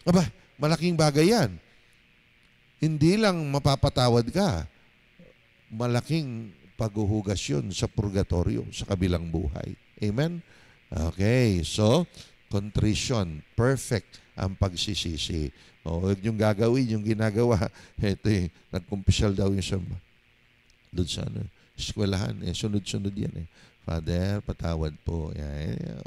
Aba, malaking bagay yan. Hindi lang mapapatawad ka. Malaking paghuhugas yun sa purgatorio, sa kabilang buhay. Amen? Okay, so, contrition, perfect ang pagsisisi. Huwag niyong gagawin yung ginagawa. Ito nagkumpisyal daw yung doon sa eskwelahan. Sunod-sunod yan Father, patawad po.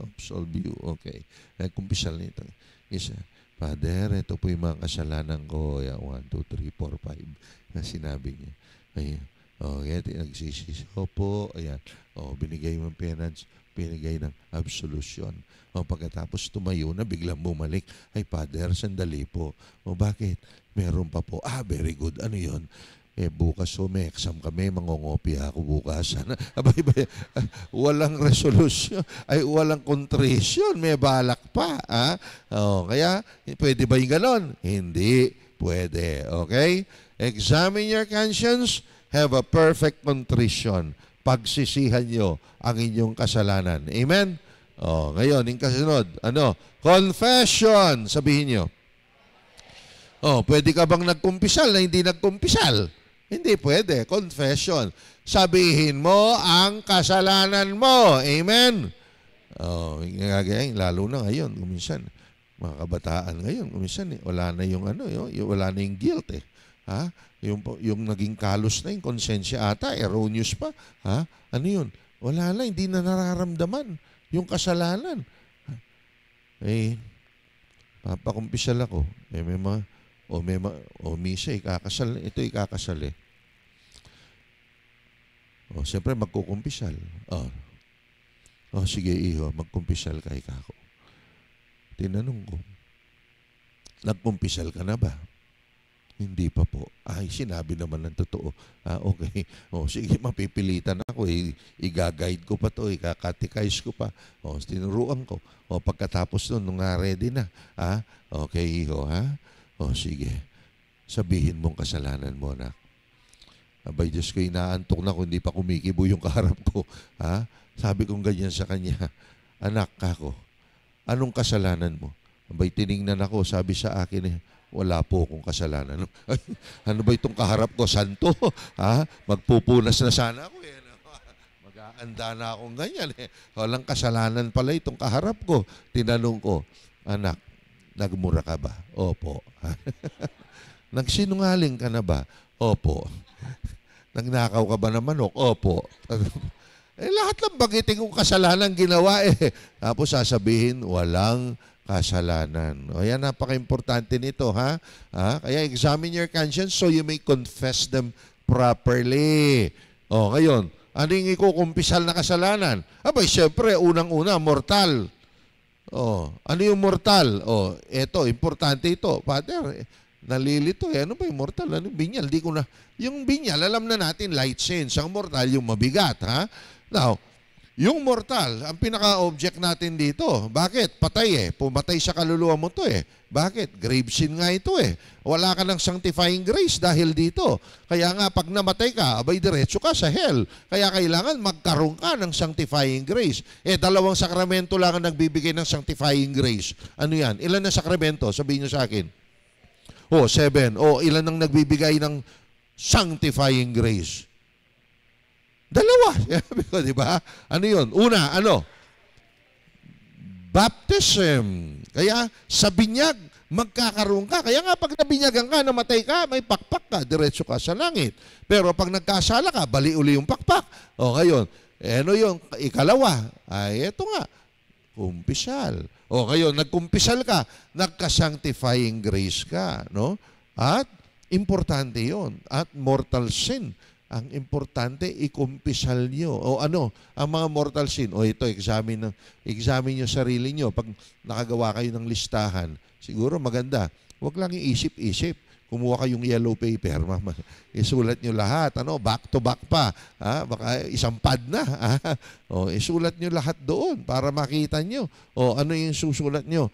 Absolve you. Okay. Nagkumpisyal nito. Isa, Father, ito po yung mga kasalanan ko. 1, 2, 3, 4, 5. Na sinabi niya. Ayan. Nagsisisi. Opo. Ayan. Binigay mo ang penance. Binigay ng absolution. Pagkatapos tumayo na, biglang bumalik. Ay, Father, sandali po. Bakit? Meron pa po. Very good. Ano yon? Bukas may exam kami. Mangongopia ako bukas. Walang resolution. Ay, walang contrition. May balak pa. Kaya, pwede ba yung ganon? Hindi. Pwede. Okay? Examine your conscience. Have a perfect contrition. Pagsisihan nyo ang inyong kasalanan. Amen? Ngayon, yung kasunod, confession, sabihin nyo. Pwede ka bang nagkumpisal na hindi nagkumpisal? Hindi pwede. Confession. Sabihin mo ang kasalanan mo. Amen? Lalo na ngayon, minsan, Mga kabataan ngayon, minsan wala na yung wala na yung guilt eh. Ha? Yung naging kalos na yung konsensya ata, erroneous pa. Ha? Ano yun? Wala na, hindi na nararamdaman yung kasalanan. Papakumpisal ako. Misa, ikakasal. Ito ikakasal eh. Siyempre magkukumpisal. Sige iho, magkumpisal ka ikako. Tinanong ko, nagkumpisal ka na ba? Hindi pa po. Ay, sinabi naman ng totoo. Okay. Sige, mapipilitan ako. I-guide ko pa to, ikakatikais ko pa. Tinuruan ko. Pagkatapos nun, nung ready na. Okay, iho, ha? Sige. Sabihin mong kasalanan mo, anak. Abay, Diyos ko, inaantok na kung hindi pa kumikibo yung kaharap ko. Sabi kong ganyan sa kanya, anak kako, anong kasalanan mo? Abay, tiningnan ako, sabi sa akin wala po akong kasalanan. Ano ba itong kaharap ko? Santo? Magpupunas na sana ako. Mag-aanda na akong ganyan. Walang kasalanan pala itong kaharap ko. Tinanong ko, anak, nagmura ka ba? Opo. Nagsinungaling ka na ba? Opo. Nagnakaw ka ba ng manok? Opo. Lahat ng bagitin kong kasalanan ginawa Tapos sasabihin, walang kasalanan. Yan, napaka-importante nito, ha? Kaya examine your conscience so you may confess them properly. Ngayon, ano yung ikukumpisal na kasalanan? Abay, syempre, unang-una, mortal. Ano yung mortal? Eto, importante ito. Father, nalilito ano ba yung mortal? Ano yung binyal? Di ko na. Yung binyal, alam na natin, light sense. Ang mortal, yung mabigat, ha? Now, yung mortal, ang pinaka-object natin dito, bakit? Patay Pumatay sa kaluluwa mo to Bakit? Grave sin nga ito Wala ka ng sanctifying grace dahil dito. Kaya nga, pag namatay ka, abay diretso ka sa hell. Kaya kailangan magkaroon ka ng sanctifying grace. Dalawang sakramento lang ang nagbibigay ng sanctifying grace. Ano yan? Ilan na sakramento? Sabihin nyo sa akin. 7. Ilan ang nagbibigay ng sanctifying grace? 2. Sabi ko, di ba? Ano yun? Una, baptism. Kaya sa binyag, magkakaroon ka. Kaya nga pag nabinyagan ka, namatay ka, may pakpak ka, diretso ka sa langit. Pero pag nagkasala ka, bali uli yung pakpak. Ngayon, ano yung ikalawa? Eto nga, kumpisal. Ngayon, nagkumpisal ka, nagka-sanctifying grace ka. No? At importante yon. At mortal sin. Ang importante, ikumpisal nyo. Ang mga mortal sin. Ito, examine nyo sarili nyo. Pag nakagawa kayo ng listahan, siguro maganda. Huwag lang iisip-isip. Kumuha kayong yellow paper. Isulat nyo lahat. Back to back pa. Baka isang pad na. Isulat nyo lahat doon para makita nyo. Ano yung susulat nyo?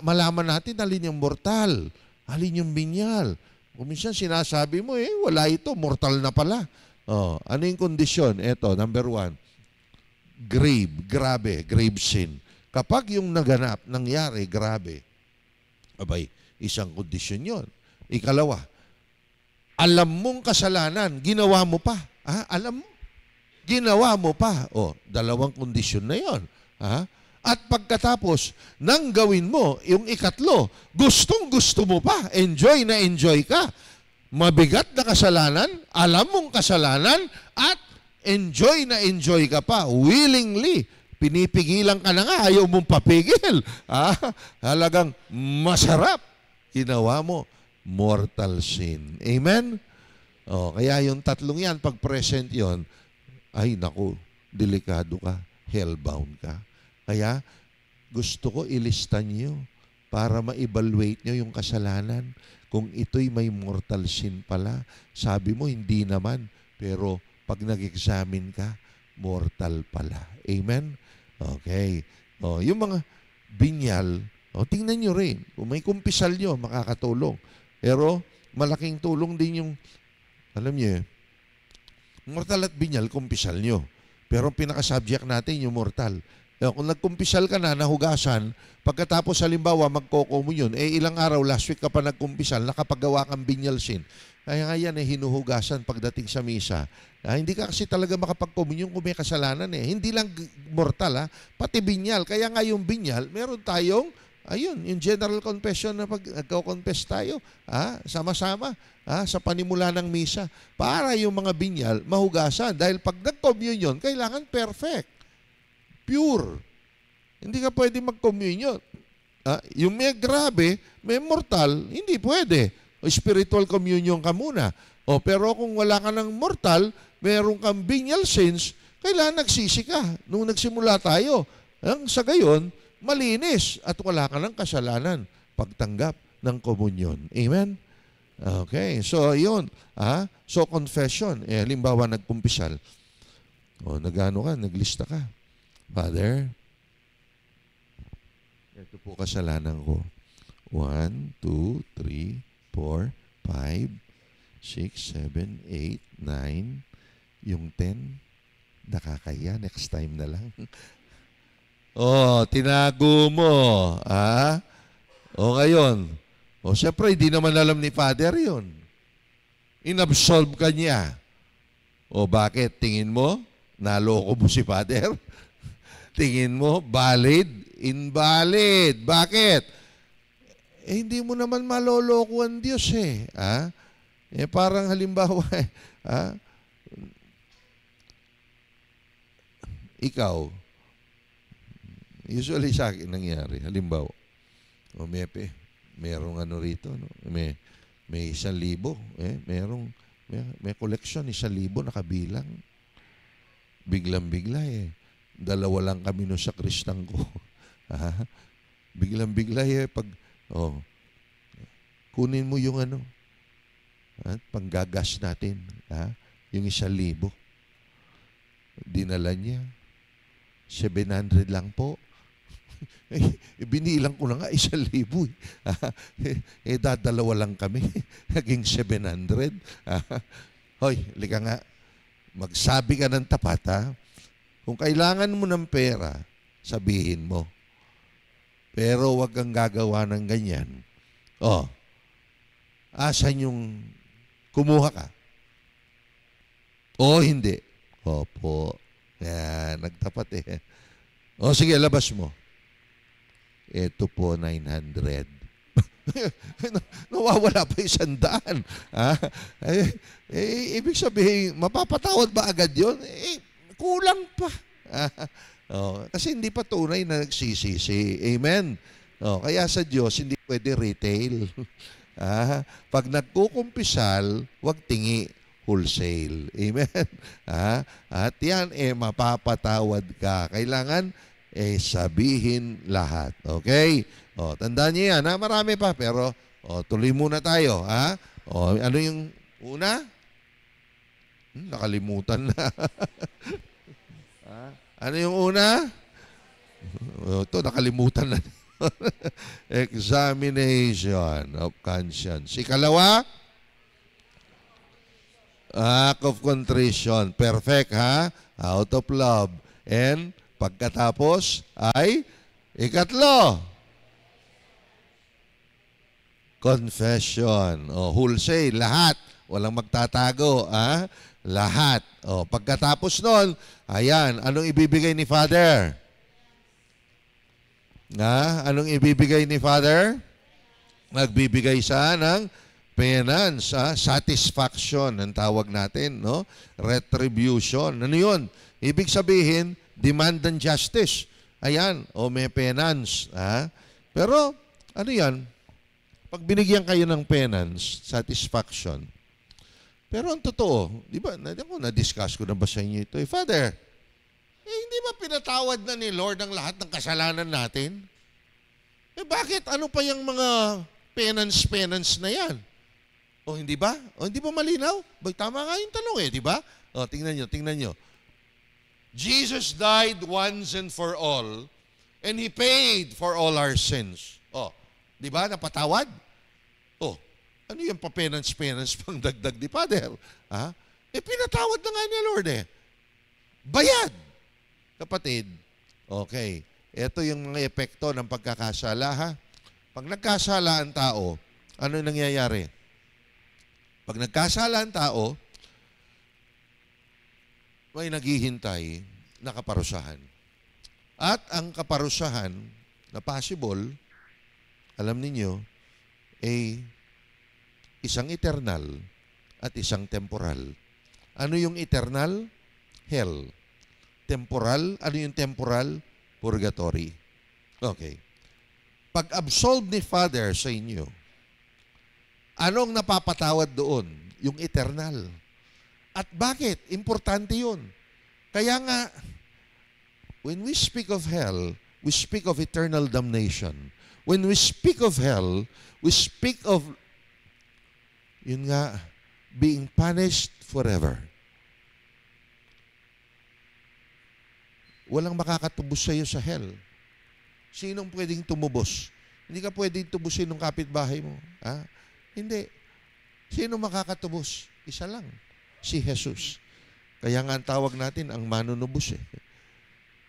Malaman natin alin yung mortal. Alin yung binyal. Kung minsan sinasabi mo, wala ito, mortal na pala. Ano yung kondisyon? Ito, number 1, grave sin. Kapag yung nangyari, grabe, abay, isang kondisyon yon. Ikalawa, alam mong kasalanan, ginawa mo pa. Alam mo, ginawa mo pa. Dalawang kondisyon na yon. At pagkatapos nang gawin mo, yung ikatlo, gustong-gusto mo pa, enjoy na enjoy ka. Mabigat na kasalanan, alam mong kasalanan, at enjoy na enjoy ka pa, willingly. Pinipigilan ka na nga, ayaw mong papigil. Halagang masarap. Ginawa mo, mortal sin. Amen? Kaya yung tatlong yan, pag present yon, ay naku, delikado ka, hellbound ka. Kaya gusto ko ilista niyo para ma-evaluate niyo yung kasalanan. Kung ito'y may mortal sin pala, sabi mo hindi naman, pero pag nag-examine ka, mortal pala. Amen? Okay. Yung mga binyal, tingnan nyo rin. Kung may kumpisal nyo, makakatulong. Pero malaking tulong din yung, alam nyo mortal at binyal, kumpisal nyo. Pero ang pinaka-subject natin yung mortal. Kung nagkumpisal ka na, nahugasan, pagkatapos halimbawa magko-communion, ilang araw, last week ka pa nagkumpisal, nakapagawa kang binyal sin. Kaya nga yan, hinuhugasan pagdating sa misa. Hindi ka kasi talaga makapag-communion kung may kasalanan. Hindi lang mortal, pati binyal. Kaya nga yung binyal, meron tayong Ayun, yung general confession na pag nagko-confess tayo, sama-sama, sa panimula ng misa, para yung mga binyal mahugasan. Dahil pag nag-communion, kailangan perfect, pure. Hindi ka pwede mag-communion. Yung may grabe, may mortal, hindi pwede. O spiritual communion ka muna. Pero kung wala ka ng mortal, meron kang venial sins, kailangan nagsisi ka nung nagsimula tayo. Sa gayon, malinis at wala ka ng kasalanan pagtanggap ng komunyon. Amen? Okay, so yun. So confession. Halimbawa, nagkumpisal. Nagano ka, naglista ka. Father, ito po kasalanan ko. 1, 2, 3, 4, 5, 6, 7, 8, 9. Yung 10, nakakaya. Next time na lang. Tinago mo. Ngayon. Siyempre, hindi naman alam ni Father yun. Inabsolve ka niya. Bakit? Tingin mo, naloko mo si Father? Tingin mo, valid? Invalid. Bakit? Hindi mo naman maloloko ang Diyos eh. Parang halimbawa, ikaw, usually sa akin nangyari, halimbawa, merong ano rito, no? may 1,000, may collection, 1,000 nakabilang. Biglang-bigla 2 lang kami no sa kristang ko. Biglang-bigla pag, kunin mo yung panggagas natin, yung 1,000. Dinala niya, 700 lang po. Binilang ko na nga 1,000. Dadalawa lang kami. Naging 700. Hoy, lika nga. Magsabi ka ng tapat, Kung kailangan mo ng pera, sabihin mo. Pero wag kang gagawa ng ganyan. Asan yung kumuha ka? Hindi. Opo. Yan, nagtapat sige, labas mo. Ito po, 900. Nawawala pa 100. Ibig sabihin, mapapatawad ba agad yun? Kulang pa. Kasi hindi pa tunay na nagsisisi. Amen? Kaya sa Diyos, hindi pwede retail. Pag nagkukumpisal, wag tingi. Wholesale. Amen? At yan, mapapatawad ka. Kailangan, sabihin lahat. Okay? Tandaan niyo yan, marami pa. Pero, tuloy muna tayo. Ano yung una? Nakalimutan na. Ano yung una? Ito, nakalimutan na. Examination of conscience. Ikalawa? Act of contrition. Perfect, Out of love. And pagkatapos ay ikatlo. Confession. Wholesale. Lahat. Walang magtatago. Lahat. Pagkatapos nun, ayan, anong ibibigay ni Father? Anong ibibigay ni Father? Magbibigay siya ng penance, satisfaction ang tawag natin, no? Retribution. Ano yun? Ibig sabihin, demand and justice. Ayan, may penance. Pero, ano yan? Pag binigyan kayo ng penance, satisfaction. Pero ang totoo, di ba, na-discuss ko na ba sa inyo ito? Father, hindi ba pinatawad na ni Lord ang lahat ng kasalanan natin? Bakit? Ano pa yung mga penance na yan? Hindi ba? Hindi ba malinaw? Tama nga yung tanong di ba? Tingnan nyo. Jesus died once and for all, and He paid for all our sins. Di ba? Napatawad? Ano yung pa-penance pang dagdag ni Father? Pinatawad na nga niya, Lord Bayad! Kapatid, okay. Ito yung mga epekto ng pagkakasala, Pag nagkasala ang tao, ano yung nangyayari? Pag nagkasala ang tao, may naghihintay na kaparusahan. At ang kaparusahan na possible, alam ninyo, isang eternal at isang temporal. Ano yung eternal? Hell. Temporal, ano yung temporal? Purgatory. Okay. Pag-absolve ni Father sa inyo, anong napapatawad doon? Yung eternal. At bakit? Importante yun. Kaya nga, when we speak of hell, we speak of eternal damnation. When we speak of hell, we speak of, yun nga, being punished forever. Walang makakatubos sa iyo sa hell. Sinong pwedeng tumubos? Hindi ka pwedeng tubusin ng kapitbahay mo. Ha? Hindi. Sino makakatubos? Isa lang. Si Jesus. Kaya nga ang tawag natin ang manunubos eh.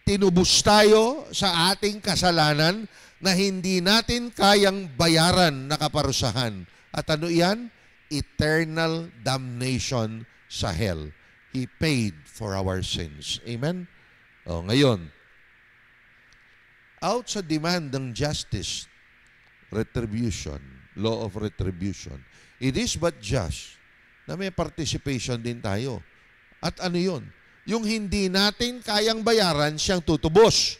Tinubos tayo sa ating kasalanan na hindi natin kayang bayaran na kaparusahan. At ano iyan? Eternal damnation sa hell. He paid for our sins. Amen? O, ngayon, out sa demand ng justice, retribution, law of retribution, it is but just na may participation din tayo. At ano yun? Yung hindi natin kayang bayaran, siyang tutubos.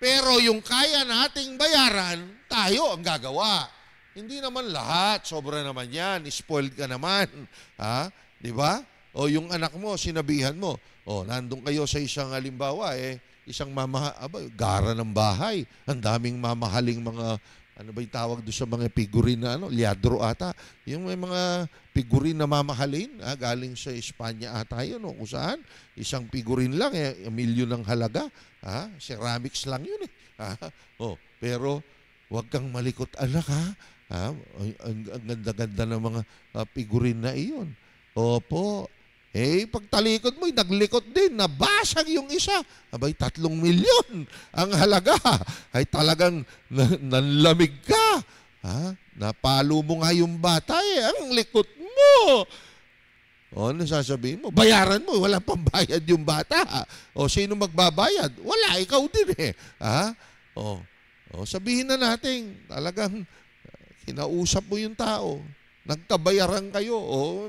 Pero yung kaya nating bayaran, tayo ang gagawa. Hindi naman lahat. Sobra naman yan. Spoiled ka naman. Ha? Di ba? O yung anak mo, sinabihan mo. O, nandun kayo sa isang halimbawa, isang gara ng bahay. Ang daming mamahaling mga, ano ba yung tawag doon sa mga figurine na, liadro ata. Yung may mga figurine na mamahalin, galing sa Espanya ata yun, kung saan. Isang figurine lang, milyon ng halaga. Ceramics lang yun eh. Pero, huwag kang malikot anak ha. Ang ganda-ganda ng mga figurine na iyon. Opo. Pagtalikod mo, naglikot din, nabasag yung isa. Abay, 3 milyon ang halaga. Ay talagang nanlamig ka. Napalo mo nga yung bata ang likot mo. Ano sasabihin mo? Bayaran mo, wala pambayad yung bata. Sino magbabayad? Wala, ikaw din sabihin na natin, talagang kinausap mo yung tao. Nagkabayaran kayo.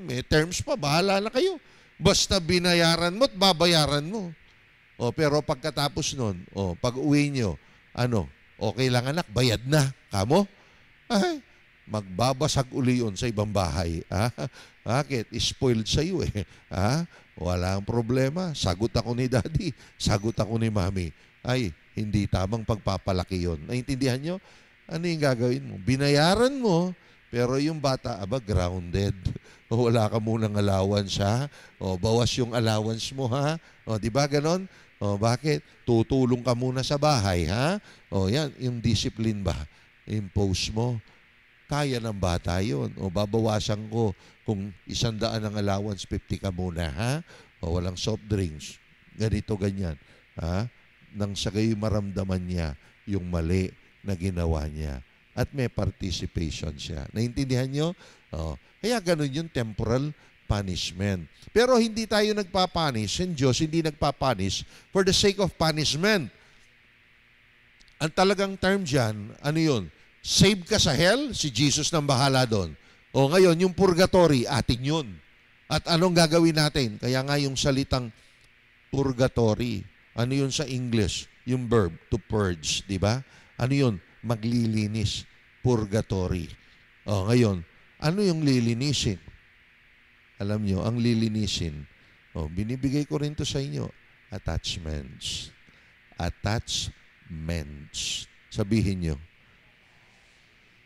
May terms pa, bahala na kayo. Basta binayaran mo at babayaran mo. Pero pagkatapos nun, pag uwi nyo, okay lang anak, bayad na. Kamo? Ay, magbabasag uli yun sa ibang bahay. Bakit? Spoiled sa'yo eh. Walang problema. Sagot ako ni daddy. Sagot ako ni mami. Ay, hindi tamang pagpapalaki yun. Naintindihan nyo? Ano yung gagawin mo? Binayaran mo, pero yung bata, grounded. Wala ka munang allowance, ha? Bawas yung allowance mo, ha? Di ba ganon? Bakit? Tutulong ka muna sa bahay, ha? Yan, yung discipline ba? Impose mo. Kaya ng bata yun. Babawasan ko kung 100 ang allowance, 50 ka muna, ha? Walang soft drinks. Ganito, ganyan. Ha? Nang sa gayon maramdaman niya yung mali na ginawa niya. At may participation siya. Naintindihan nyo? Kaya ganun yung temporal punishment. Pero hindi tayo nagpapunish. Yung Diyos hindi nagpapunish for the sake of punishment. Ang talagang term dyan, ano yun? Save ka sa hell, si Jesus nang bahala doon. Ngayon, yung purgatory, atin yun. At anong gagawin natin? Kaya nga yung salitang purgatory, ano yun sa English? Yung verb, to purge, di ba? Ano yun? Maglilinis. Purgatory. Ngayon, ano yung lilinisin? Alam nyo, ang lilinisin, binibigay ko rin to sa inyo, attachments. Attachments. Sabihin nyo,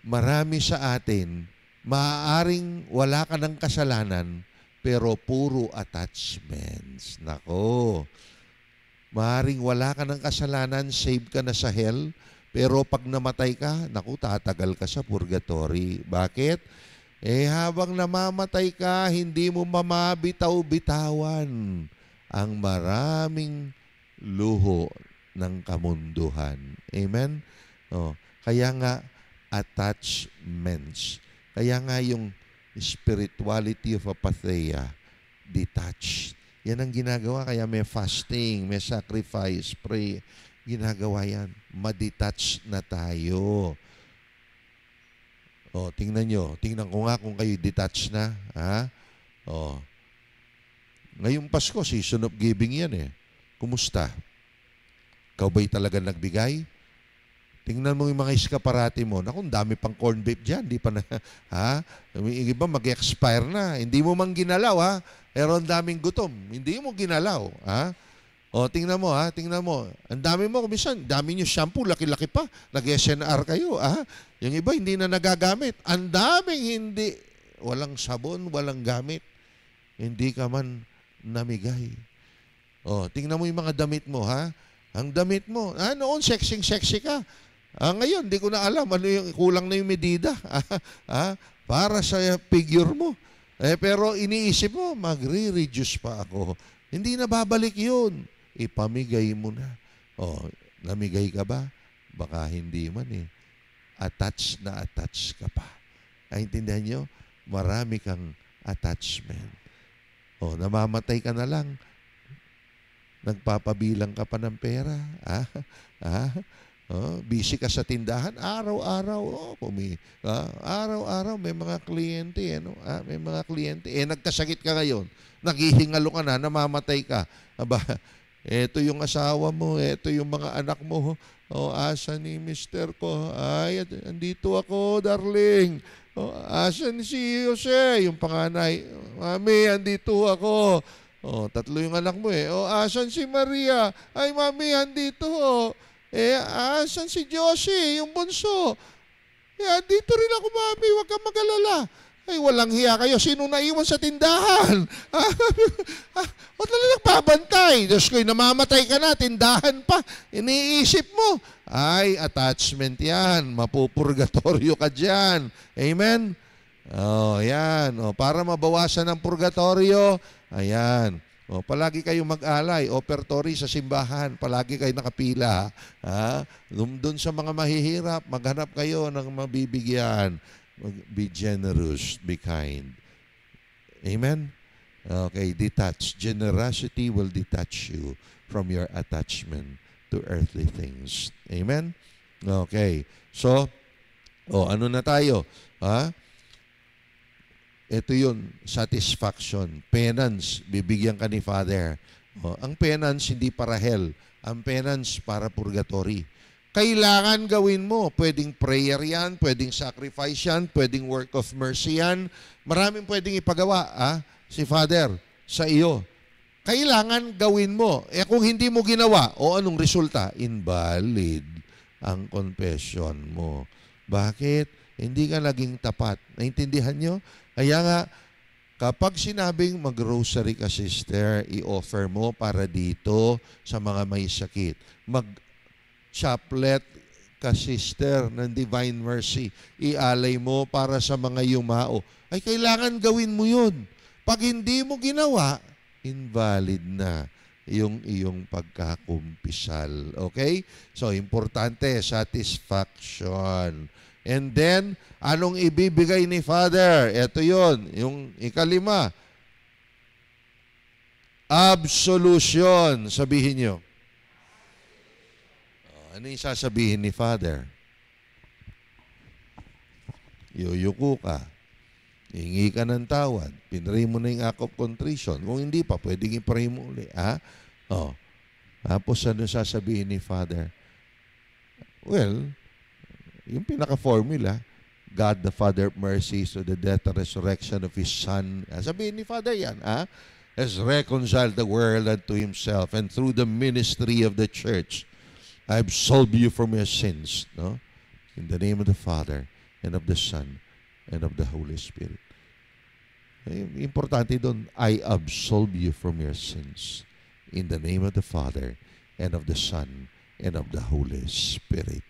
marami sa atin, maaaring wala ka ng kasalanan, pero puro attachments. Nako. Maaaring wala ka ng kasalanan, save ka na sa hell, pero pag namatay ka, naku, tatagal ka sa purgatory. Bakit? Habang namamatay ka, hindi mo mamabitaw-bitawan ang maraming luho ng kamunduhan. Amen? Kaya nga, attachments. Kaya nga yung spirituality of apatheia, detached. Yan ang ginagawa. Kaya may fasting, may sacrifice, pray. Ginagawa yan. Ma-detach na tayo. tingnan nyo. Tingnan ko nga kung kayo detached na. Ha? Ngayong Pasko, season of giving yan eh. Kumusta? Ikaw ba'y talaga nagbigay? Tingnan mo yung mga iskaparati mo. Naku, dami pang corn beef dyan. Di pa na, ha? Yung iba mag-expire na. Hindi mo mang ginalaw, ha? Pero ang daming gutom. Hindi mo ginalaw, ha? Tingnan mo, ha? Tingnan mo. Ang dami mo, kumisan, dami nyo shampoo, laki-laki pa. Nag-SNR kayo, ha? Yung iba, hindi na nagagamit. Ang daming hindi. Walang sabon, walang gamit. Hindi ka man namigay. Tingnan mo yung mga damit mo, ha? Ang damit mo, noon, sexy ka. Ngayon, di ko na alam, ano yung kulang na yung medida. Para sa figure mo. Pero iniisip mo, magre-reduce pa ako. Hindi na babalik yun. Ipamigay mo na. Namigay ka ba? Baka hindi man eh. Attach ka pa. Naintindihan nyo? Marami kang attachment. Namamatay ka na lang. Nagpapabilang ka pa ng pera. Busy ka sa tindahan, araw-araw, araw-araw may mga kliyente, may mga kliyente. Nagkasakit ka ngayon, naghihingalo ka na, namamatay ka. Aba, eto yung asawa mo, eto yung mga anak mo. Asa ni mister ko? Ay, andito ako, darling. Asa ni si Jose, yung panganay? Mami, andito ako. Tatlo yung anak mo eh. Asan si Maria? Ay, mami, andito. Asan si Josie, yung bunso? Dito rin ako, mami, huwag kang mag-alala. Ay, walang hiya kayo. Sino naiwan sa tindahan? O talagang nagpabantay. Diyos ko, namamatay ka na, tindahan pa. Iniisip mo. Ay, attachment yan. Mapupurgatorio ka dyan. Amen? Yan. Para mabawasan ang purgatorio, ayan. Palagi kayong mag-alay, ofertory sa simbahan, palagi kayo nakapila. Doon sa mga mahihirap, maghanap kayo ng mabibigyan. Be generous, be kind. Amen? Okay, detach. Generosity will detach you from your attachment to earthly things. Amen? Okay. So, ano na tayo? Ito yun, satisfaction. Penance, bibigyan ka ni Father. Ang penance, hindi para hell. Ang penance, para purgatory. Kailangan gawin mo. Pwedeng prayer yan, pwedeng sacrifice yan, pwedeng work of mercy yan. Maraming pwedeng ipagawa, si Father, sa iyo. Kailangan gawin mo. Kung hindi mo ginawa, anong resulta? Invalid ang confession mo. Bakit? Hindi ka naging tapat. Naintindihan nyo? Kaya nga, kapag sinabing mag-rosary ka, sister, i-offer mo para dito sa mga may sakit. Mag-chaplet ka, sister, ng Divine Mercy. Ialay mo para sa mga yumao. Ay, kailangan gawin mo yun. Pag hindi mo ginawa, invalid na yung iyong pagkakumpisal. Okay? So, importante, satisfaction. And then, anong ibibigay ni Father? Ito yon, yung ikalima. Absolution. Sabihin nyo. Ano yung sasabihin ni Father? Yuyuko ka. Hingi ka ng tawad. Pinray mo na yung act of contrition. Kung hindi pa, pwedeng ipray mo ulit. Tapos ano sasabihin ni Father? Well, yung pinaka-formula, God the Father of mercies to the death and resurrection of His Son. Sabihin ni Father yan, has reconciled the world unto Himself, and through the ministry of the church, I absolve you from your sins. No? In the name of the Father, and of the Son, and of the Holy Spirit. Importante doon, I absolve you from your sins. In the name of the Father, and of the Son, and of the Holy Spirit.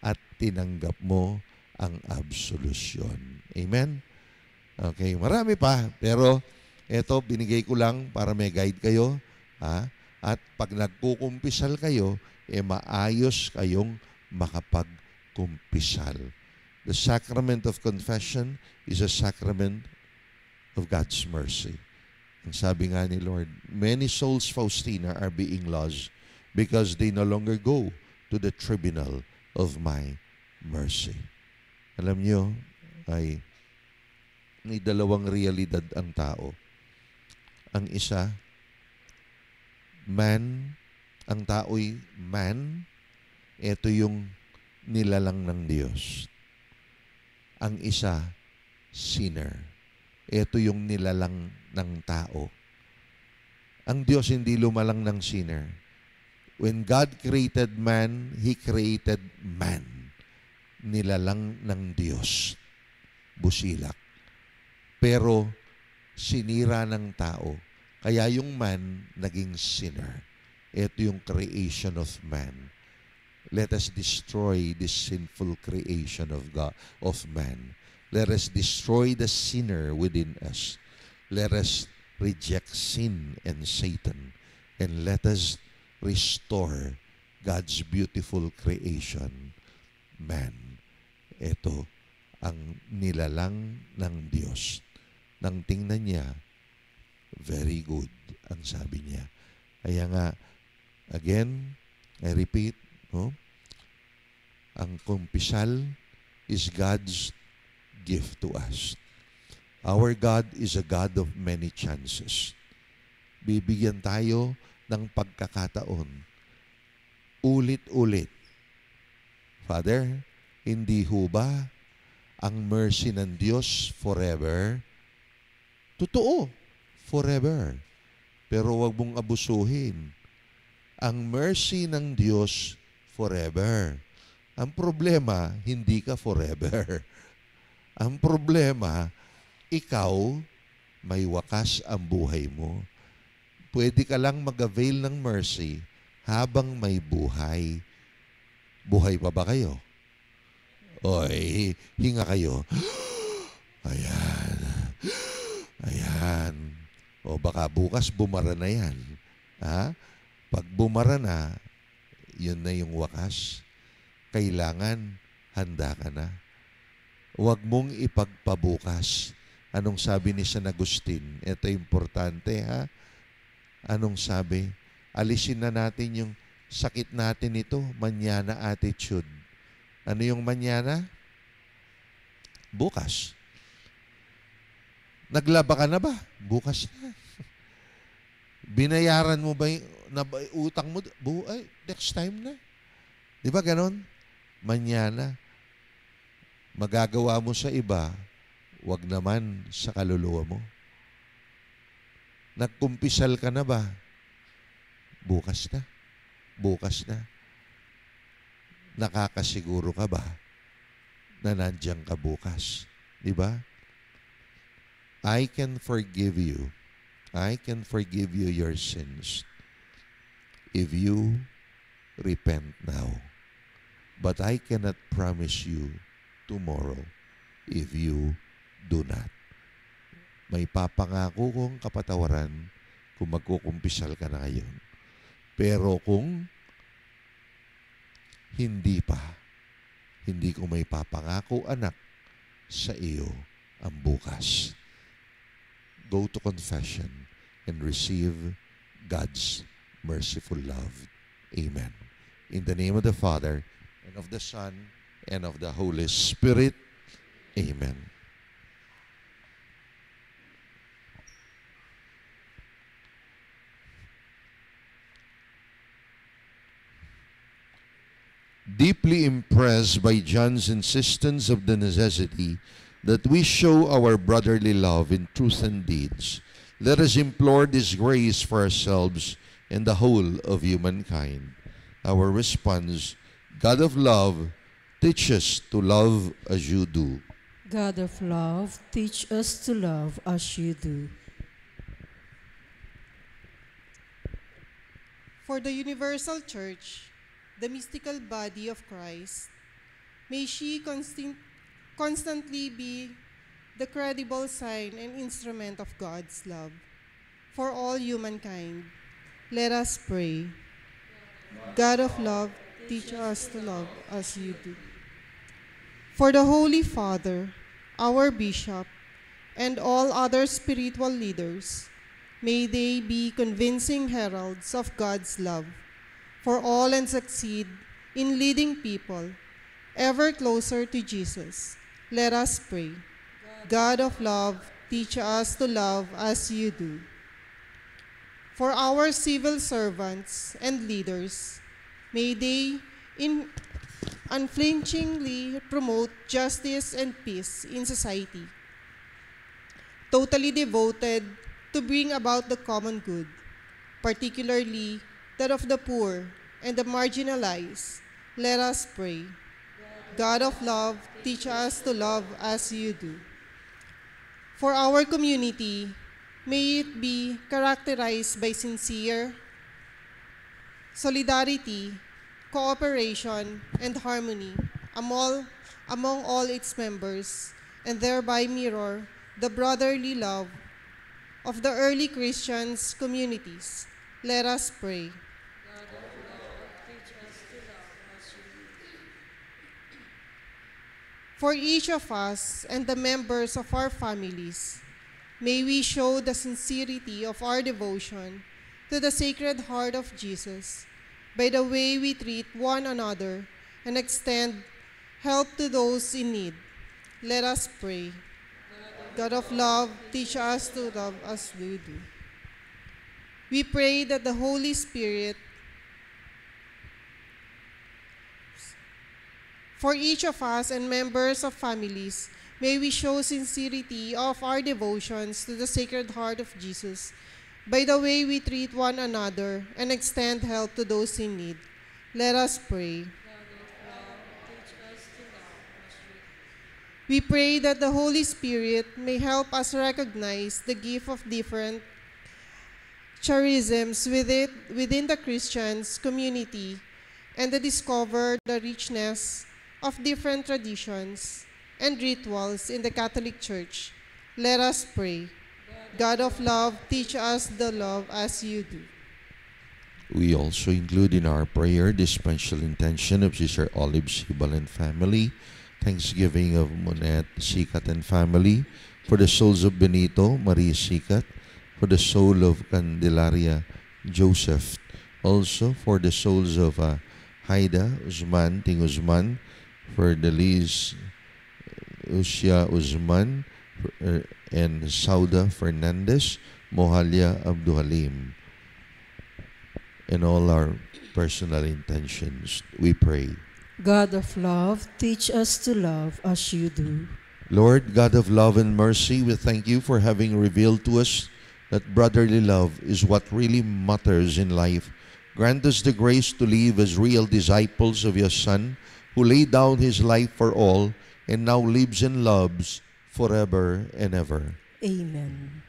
At tinanggap mo ang absolution. Amen? Okay, marami pa. Pero, ito, binigay ko lang para may guide kayo. At pag nagkukumpisal kayo, maayos kayong makapagkumpisal. The sacrament of confession is a sacrament of God's mercy. Ang sabi nga ni Lord, many souls, Faustina, are being lost because they no longer go to the tribunal of my mercy. Alam nyo, ay may dalawang realidad ang tao. Ang isa, man, ang tao'y man, ito yung nilalang ng Diyos. Ang isa, sinner. Ito yung nilalang ng tao. Ang Diyos hindi lumalang ng sinner. When God created man, He created man. Nilalang ng Diyos. Busilak. Pero sinira ng tao. Kaya yung man naging sinner. Ito yung creation of man. Let us destroy this sinful creation of God, of man. Let us destroy the sinner within us. Let us reject sin and Satan. And let us restore God's beautiful creation, man. Ito ang nilalang ng Diyos. Nang tingnan niya, very good, ang sabi niya. Kaya nga, again, I repeat, no? Ang kumpisal is God's gift to us. Our God is a God of many chances. Bibigyan tayo ng pagkakataon. Ulit-ulit. Father, hindi ho ba ang mercy ng Diyos forever? Totoo, forever. Pero wag mong abusuhin. Ang mercy ng Diyos forever. Ang problema, hindi ka forever. Ang problema, ikaw, may wakas ang buhay mo. Pwede ka lang mag-avail ng mercy habang may buhay. Buhay pa ba kayo? Oy, hinga kayo. Ayan. Ayan. O baka bukas bumara na yan. Ha? Pag bumara na, yun na yung wakas. Kailangan handa ka na. Huwag mong ipagpabukas. Anong sabi ni San Agustin? Ito importante, ha? Anong sabi? Alisin na natin yung sakit natin ito, manyana attitude. Ano yung manyana? Bukas. Naglaba ka na ba? Bukas na. Binayaran mo ba yung utang mo? Ay, next time na. Di ba ganon? Manyana. Magagawa mo sa iba, wag naman sa kaluluwa mo. Nagkumpisal ka na ba? Bukas na. Bukas na. Nakakasiguro ka ba na nandiyan ka bukas? Di ba? I can forgive you. I can forgive you your sins if you repent now. But I cannot promise you tomorrow if you do not. May papangako kong kapatawaran kung magkukumpisal ka na ngayon. Pero kung hindi pa, hindi ko may papangako, anak, sa iyo ang bukas. Go to confession and receive God's merciful love. Amen. In the name of the Father, and of the Son, and of the Holy Spirit. Amen. Deeply impressed by John's insistence of the necessity that we show our brotherly love in truth and deeds, let us implore this grace for ourselves and the whole of humankind. Our response: God of love, teach us to love as you do. God of love, teach us to love as you do. For the universal church, the mystical body of Christ, may she constantly be the credible sign and instrument of God's love for all humankind. Let us pray. God of love, teach us to love as you do. For the Holy Father, our Bishop, and all other spiritual leaders, may they be convincing heralds of God's love for all and succeed in leading people ever closer to Jesus, Let us pray. God of love, teach us to love as you do. For our civil servants and leaders, may they unflinchingly promote justice and peace in society, totally devoted to bring about the common good, particularly that of the poor and the marginalized. Let us pray. God of love, teach us to love as you do. For our community, may it be characterized by sincere solidarity, cooperation, and harmony among all its members, and thereby mirror the brotherly love of the early Christians communities. Let us pray. For each of us and the members of our families, may we show the sincerity of our devotion to the Sacred Heart of Jesus by the way we treat one another and extend help to those in need. Let us pray. God of love, teach us to love as you do. We pray that the Holy Spirit, for each of us and members of families, may we show sincerity of our devotions to the Sacred Heart of Jesus by the way we treat one another and extend help to those in need. Let us pray. We pray that the Holy Spirit may help us recognize the gift of different charisms within the Christian's community and to discover the richness of different traditions and rituals in the Catholic Church. Let us pray. God of love, teach us the love as you do. We also include in our prayer the special intention of Sister Olive Sibal and family, thanksgiving of Monet Sikat and family, for the souls of Benito, Maria Sikat, for the soul of Candelaria Joseph, also for the souls of Haida Uzman, Ting Uzman, for the Liz Usia Uzman, and Sauda Fernandez, Mohalia Abduhalim, and all our personal intentions. We pray. God of love, teach us to love as you do. Lord, God of love and mercy, we thank you for having revealed to us that brotherly love is what really matters in life. Grant us the grace to live as real disciples of your Son, who laid down his life for all and now lives and loves forever and ever. Amen.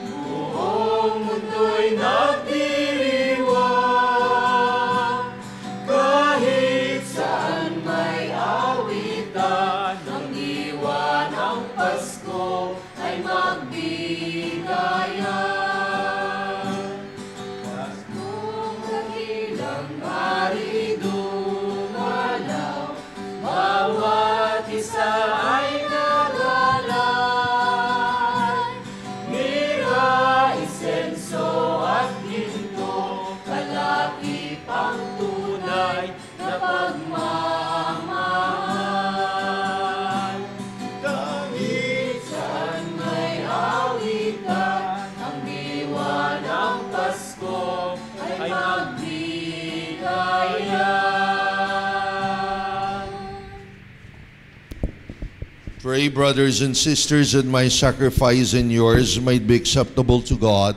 Buong mundo'y nagdiriwang Pray, brothers and sisters, that my sacrifice and yours might be acceptable to God,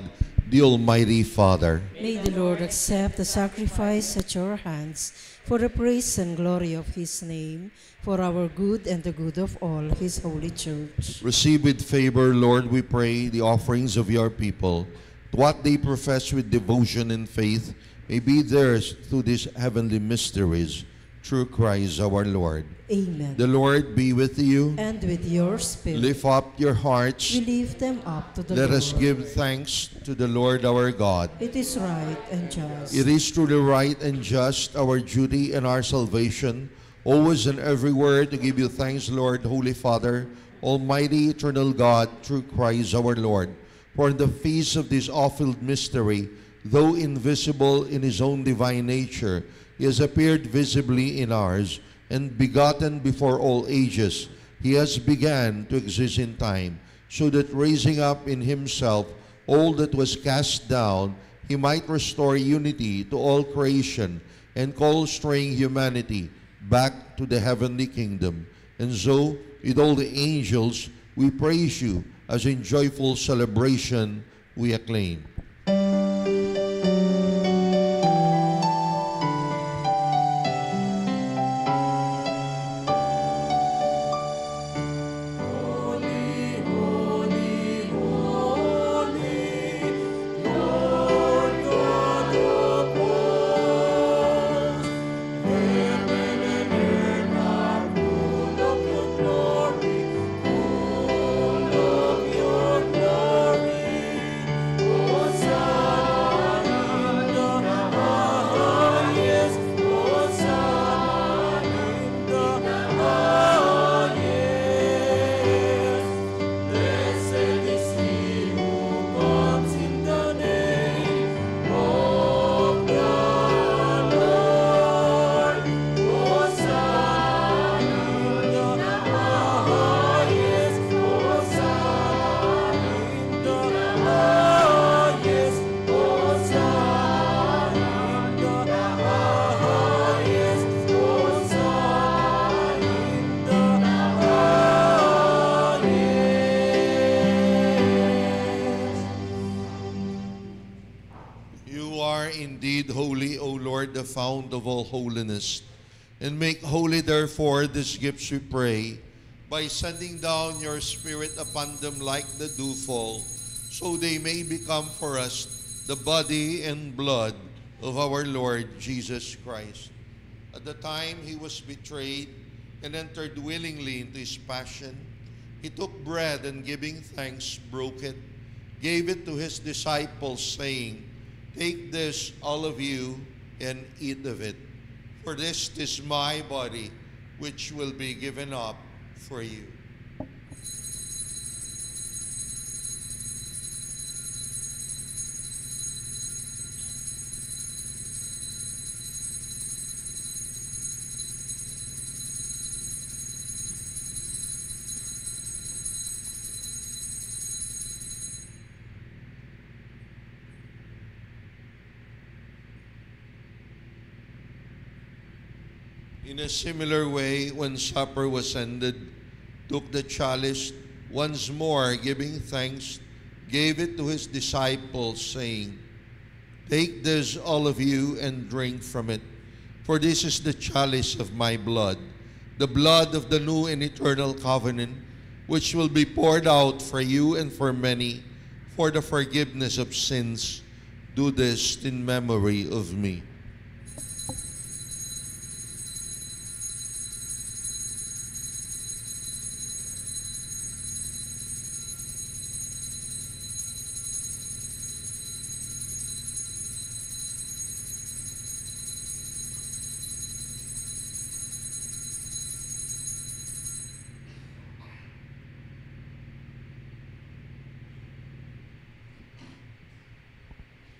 the Almighty Father. May the Lord accept the sacrifice at your hands for the praise and glory of his name, for our good and the good of all his holy church. Receive with favor, Lord, we pray, the offerings of your people. What they profess with devotion and faith may be theirs through these heavenly mysteries, through Christ our Lord. Amen. The Lord be with you. And with your spirit. Lift up your hearts. We lift them up to the Let Lord. us give thanks to the Lord our God. It is right and just. It is truly right and just, our duty and our salvation, always and everywhere to give you thanks, Lord, Holy Father, Almighty, eternal God, through Christ our Lord. For in the feast of this awful mystery, though invisible in his own divine nature, he has appeared visibly in ours, and begotten before all ages, he has begun to exist in time, so that raising up in himself all that was cast down, he might restore unity to all creation and call straying humanity back to the heavenly kingdom. And so, with all the angels, we praise you, as in joyful celebration we acclaim. Indeed, holy, O Lord, the fount of all holiness, and make holy, therefore, these gifts, we pray, by sending down your Spirit upon them like the dewfall, so they may become for us the body and blood of our Lord Jesus Christ. At the time he was betrayed and entered willingly into his passion, he took bread and giving thanks, broke it, gave it to his disciples, saying, "Take this, all of you, and eat of it. For this is my body, which will be given up for you." In a similar way, when supper was ended, took the chalice, once more giving thanks, gave it to his disciples, saying, "Take this, all of you, and drink from it. For this is the chalice of my blood, the blood of the new and eternal covenant, which will be poured out for you and for many for the forgiveness of sins. Do this in memory of me."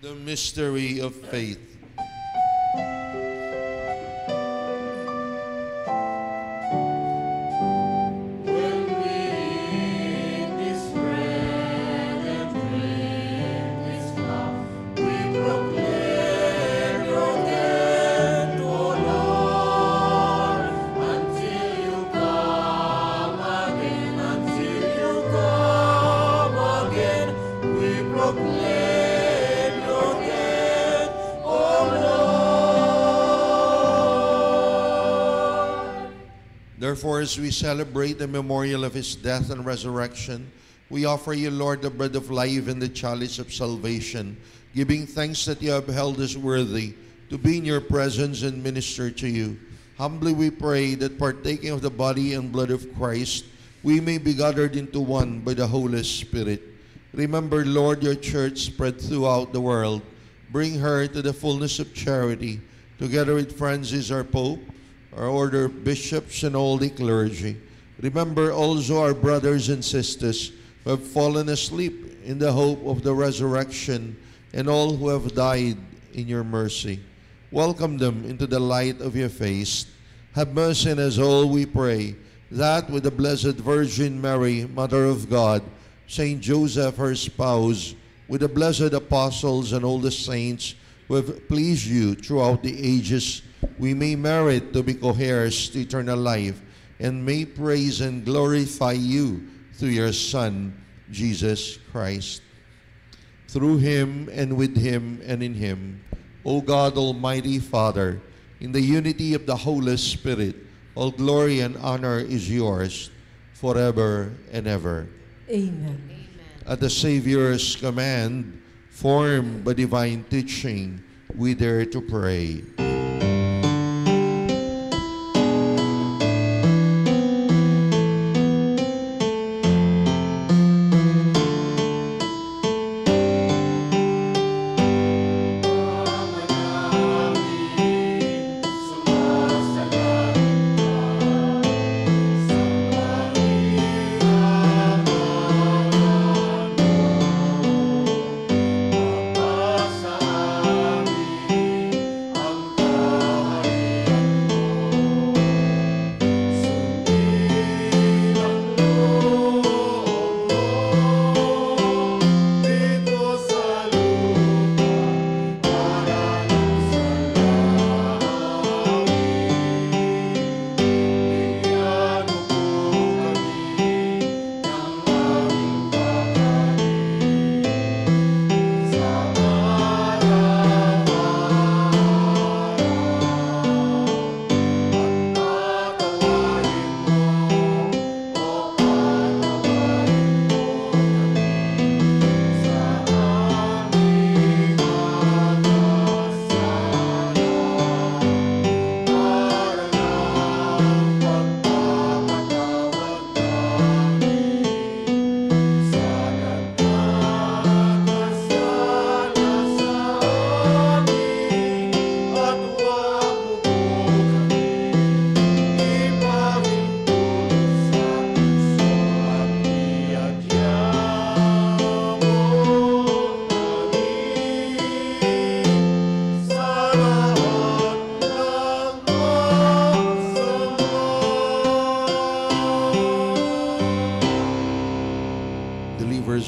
The mystery of faith. Until you come again. Therefore, as we celebrate the memorial of his death and resurrection, we offer you, Lord, the bread of life and the chalice of salvation, giving thanks that you have held us worthy to be in your presence and minister to you. Humbly we pray that partaking of the body and blood of Christ, we may be gathered into one by the Holy Spirit. Remember, Lord, your church spread throughout the world. Bring her to the fullness of charity, together with Francis, our Pope, our order of bishops, and all the clergy. Remember also our brothers and sisters who have fallen asleep in the hope of the resurrection, and all who have died in your mercy. Welcome them into the light of your face. Have mercy on us all, we pray, that with the Blessed Virgin Mary, Mother of God, Saint Joseph, her spouse, with the blessed apostles and all the saints who have pleased you throughout the ages, we may merit to be co-heirs to eternal life, and may praise and glorify you through your Son, Jesus Christ. Through him, and with him, and in him, O God, Almighty Father, in the unity of the Holy Spirit, all glory and honor is yours forever and ever. Amen. At the Savior's command, formed by divine teaching, we dare to pray.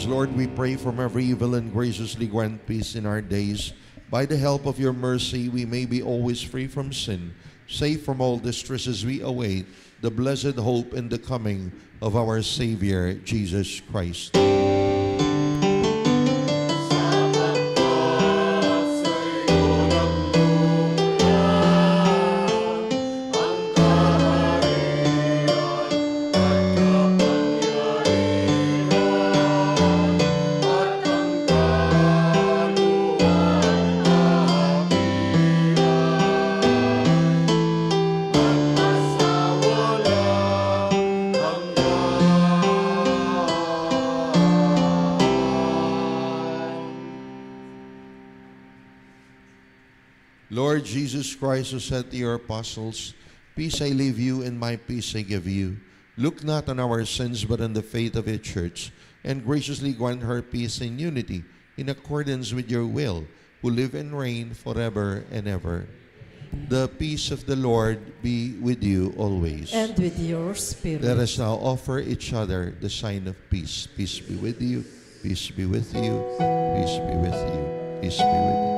Lord, we pray from every evil and graciously grant peace in our days. By the help of your mercy, we may be always free from sin, safe from all distresses we await, the blessed hope and the coming of our Savior, Jesus Christ. Lord Jesus Christ, who said to your apostles, "Peace I leave you, and my peace I give you," look not on our sins, but on the faith of your church, and graciously grant her peace and unity, in accordance with your will, who live and reign forever and ever. The peace of the Lord be with you always. And with your spirit. Let us now offer each other the sign of peace. Peace be with you. Peace be with you. Peace be with you. Peace be with you.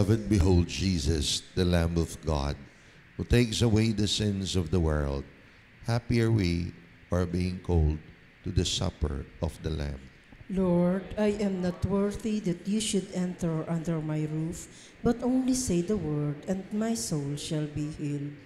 Beloved, behold Jesus, the Lamb of God, who takes away the sins of the world. Happy are we who are being called to the supper of the Lamb. Lord, I am not worthy that you should enter under my roof, but only say the word, and my soul shall be healed.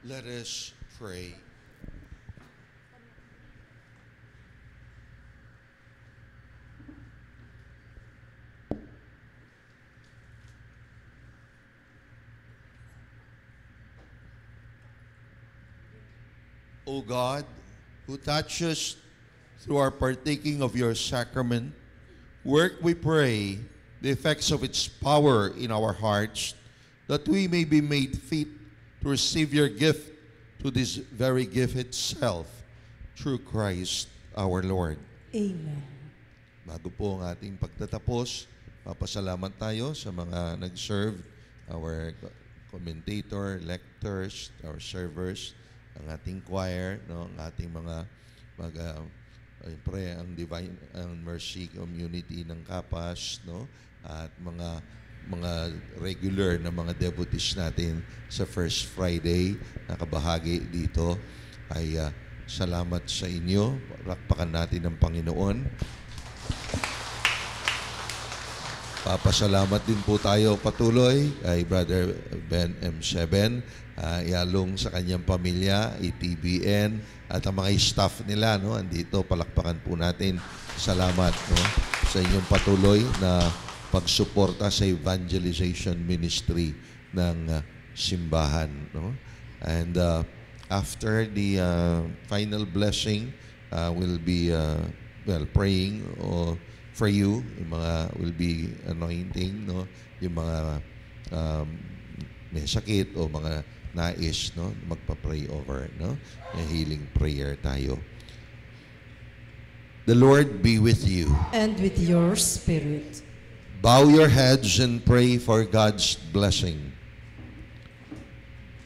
Let us pray. O God, who touch us through our partaking of your sacrament, work, we pray, the effects of its power in our hearts, that we may be made fit to receive your gift to this very gift itself, through Christ our Lord. Amen. Bago po ang ating pagtatapos, papasalamat tayo sa mga nag-serve, our commentator, lectors, our servers, ang ating choir, no, ang ating mga ang Divine and Mercy Community ng Kapas, no, at mga regular na mga devotees natin sa First Friday nakabahagi dito, ay salamat sa inyo. Palakpakan natin ang Panginoon. Papasalamat din po tayo patuloy kay Brother Ben M7, Yalong sa kanyang pamilya, ATBN, at ang mga staff nila, no, andito, palakpakan po natin. Salamat, no, sa inyong patuloy na pagsuporta sa evangelization ministry ng simbahan, no. And after the final blessing, we'll be praying for you. Yung mga will be anointing, no, yung mga may sakit o mga nais, no, magpa-pray over, no, may healing prayer tayo. The Lord be with you. And with your spirit. Bow your heads and pray for God's blessing.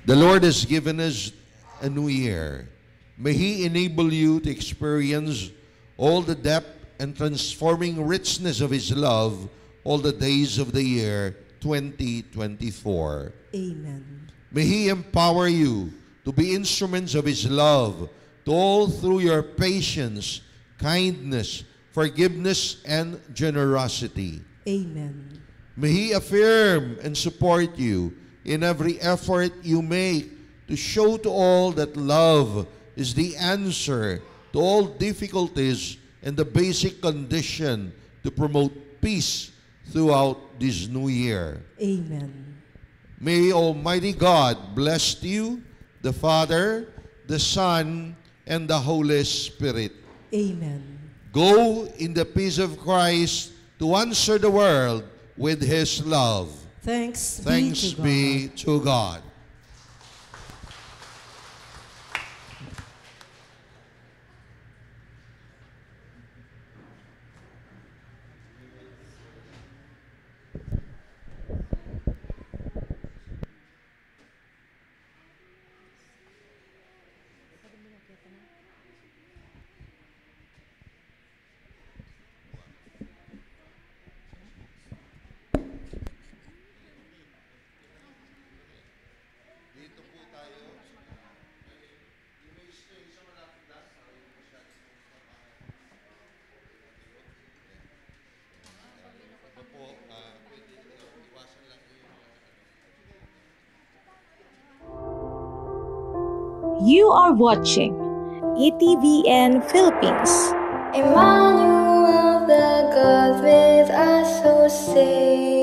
The Lord has given us a new year. May He enable you to experience all the depth and transforming richness of His love all the days of the year 2024. Amen. May He empower you to be instruments of His love to all through your patience, kindness, forgiveness, and generosity. Amen. May He affirm and support you in every effort you make to show to all that love is the answer to all difficulties and the basic condition to promote peace throughout this new year. Amen. May Almighty God bless you, the Father, the Son, and the Holy Spirit. Amen. Go in the peace of Christ to answer the world with His love. Thanks be to God. You are watching ETVN Philippines. Emmanuel, the God with us, who saves.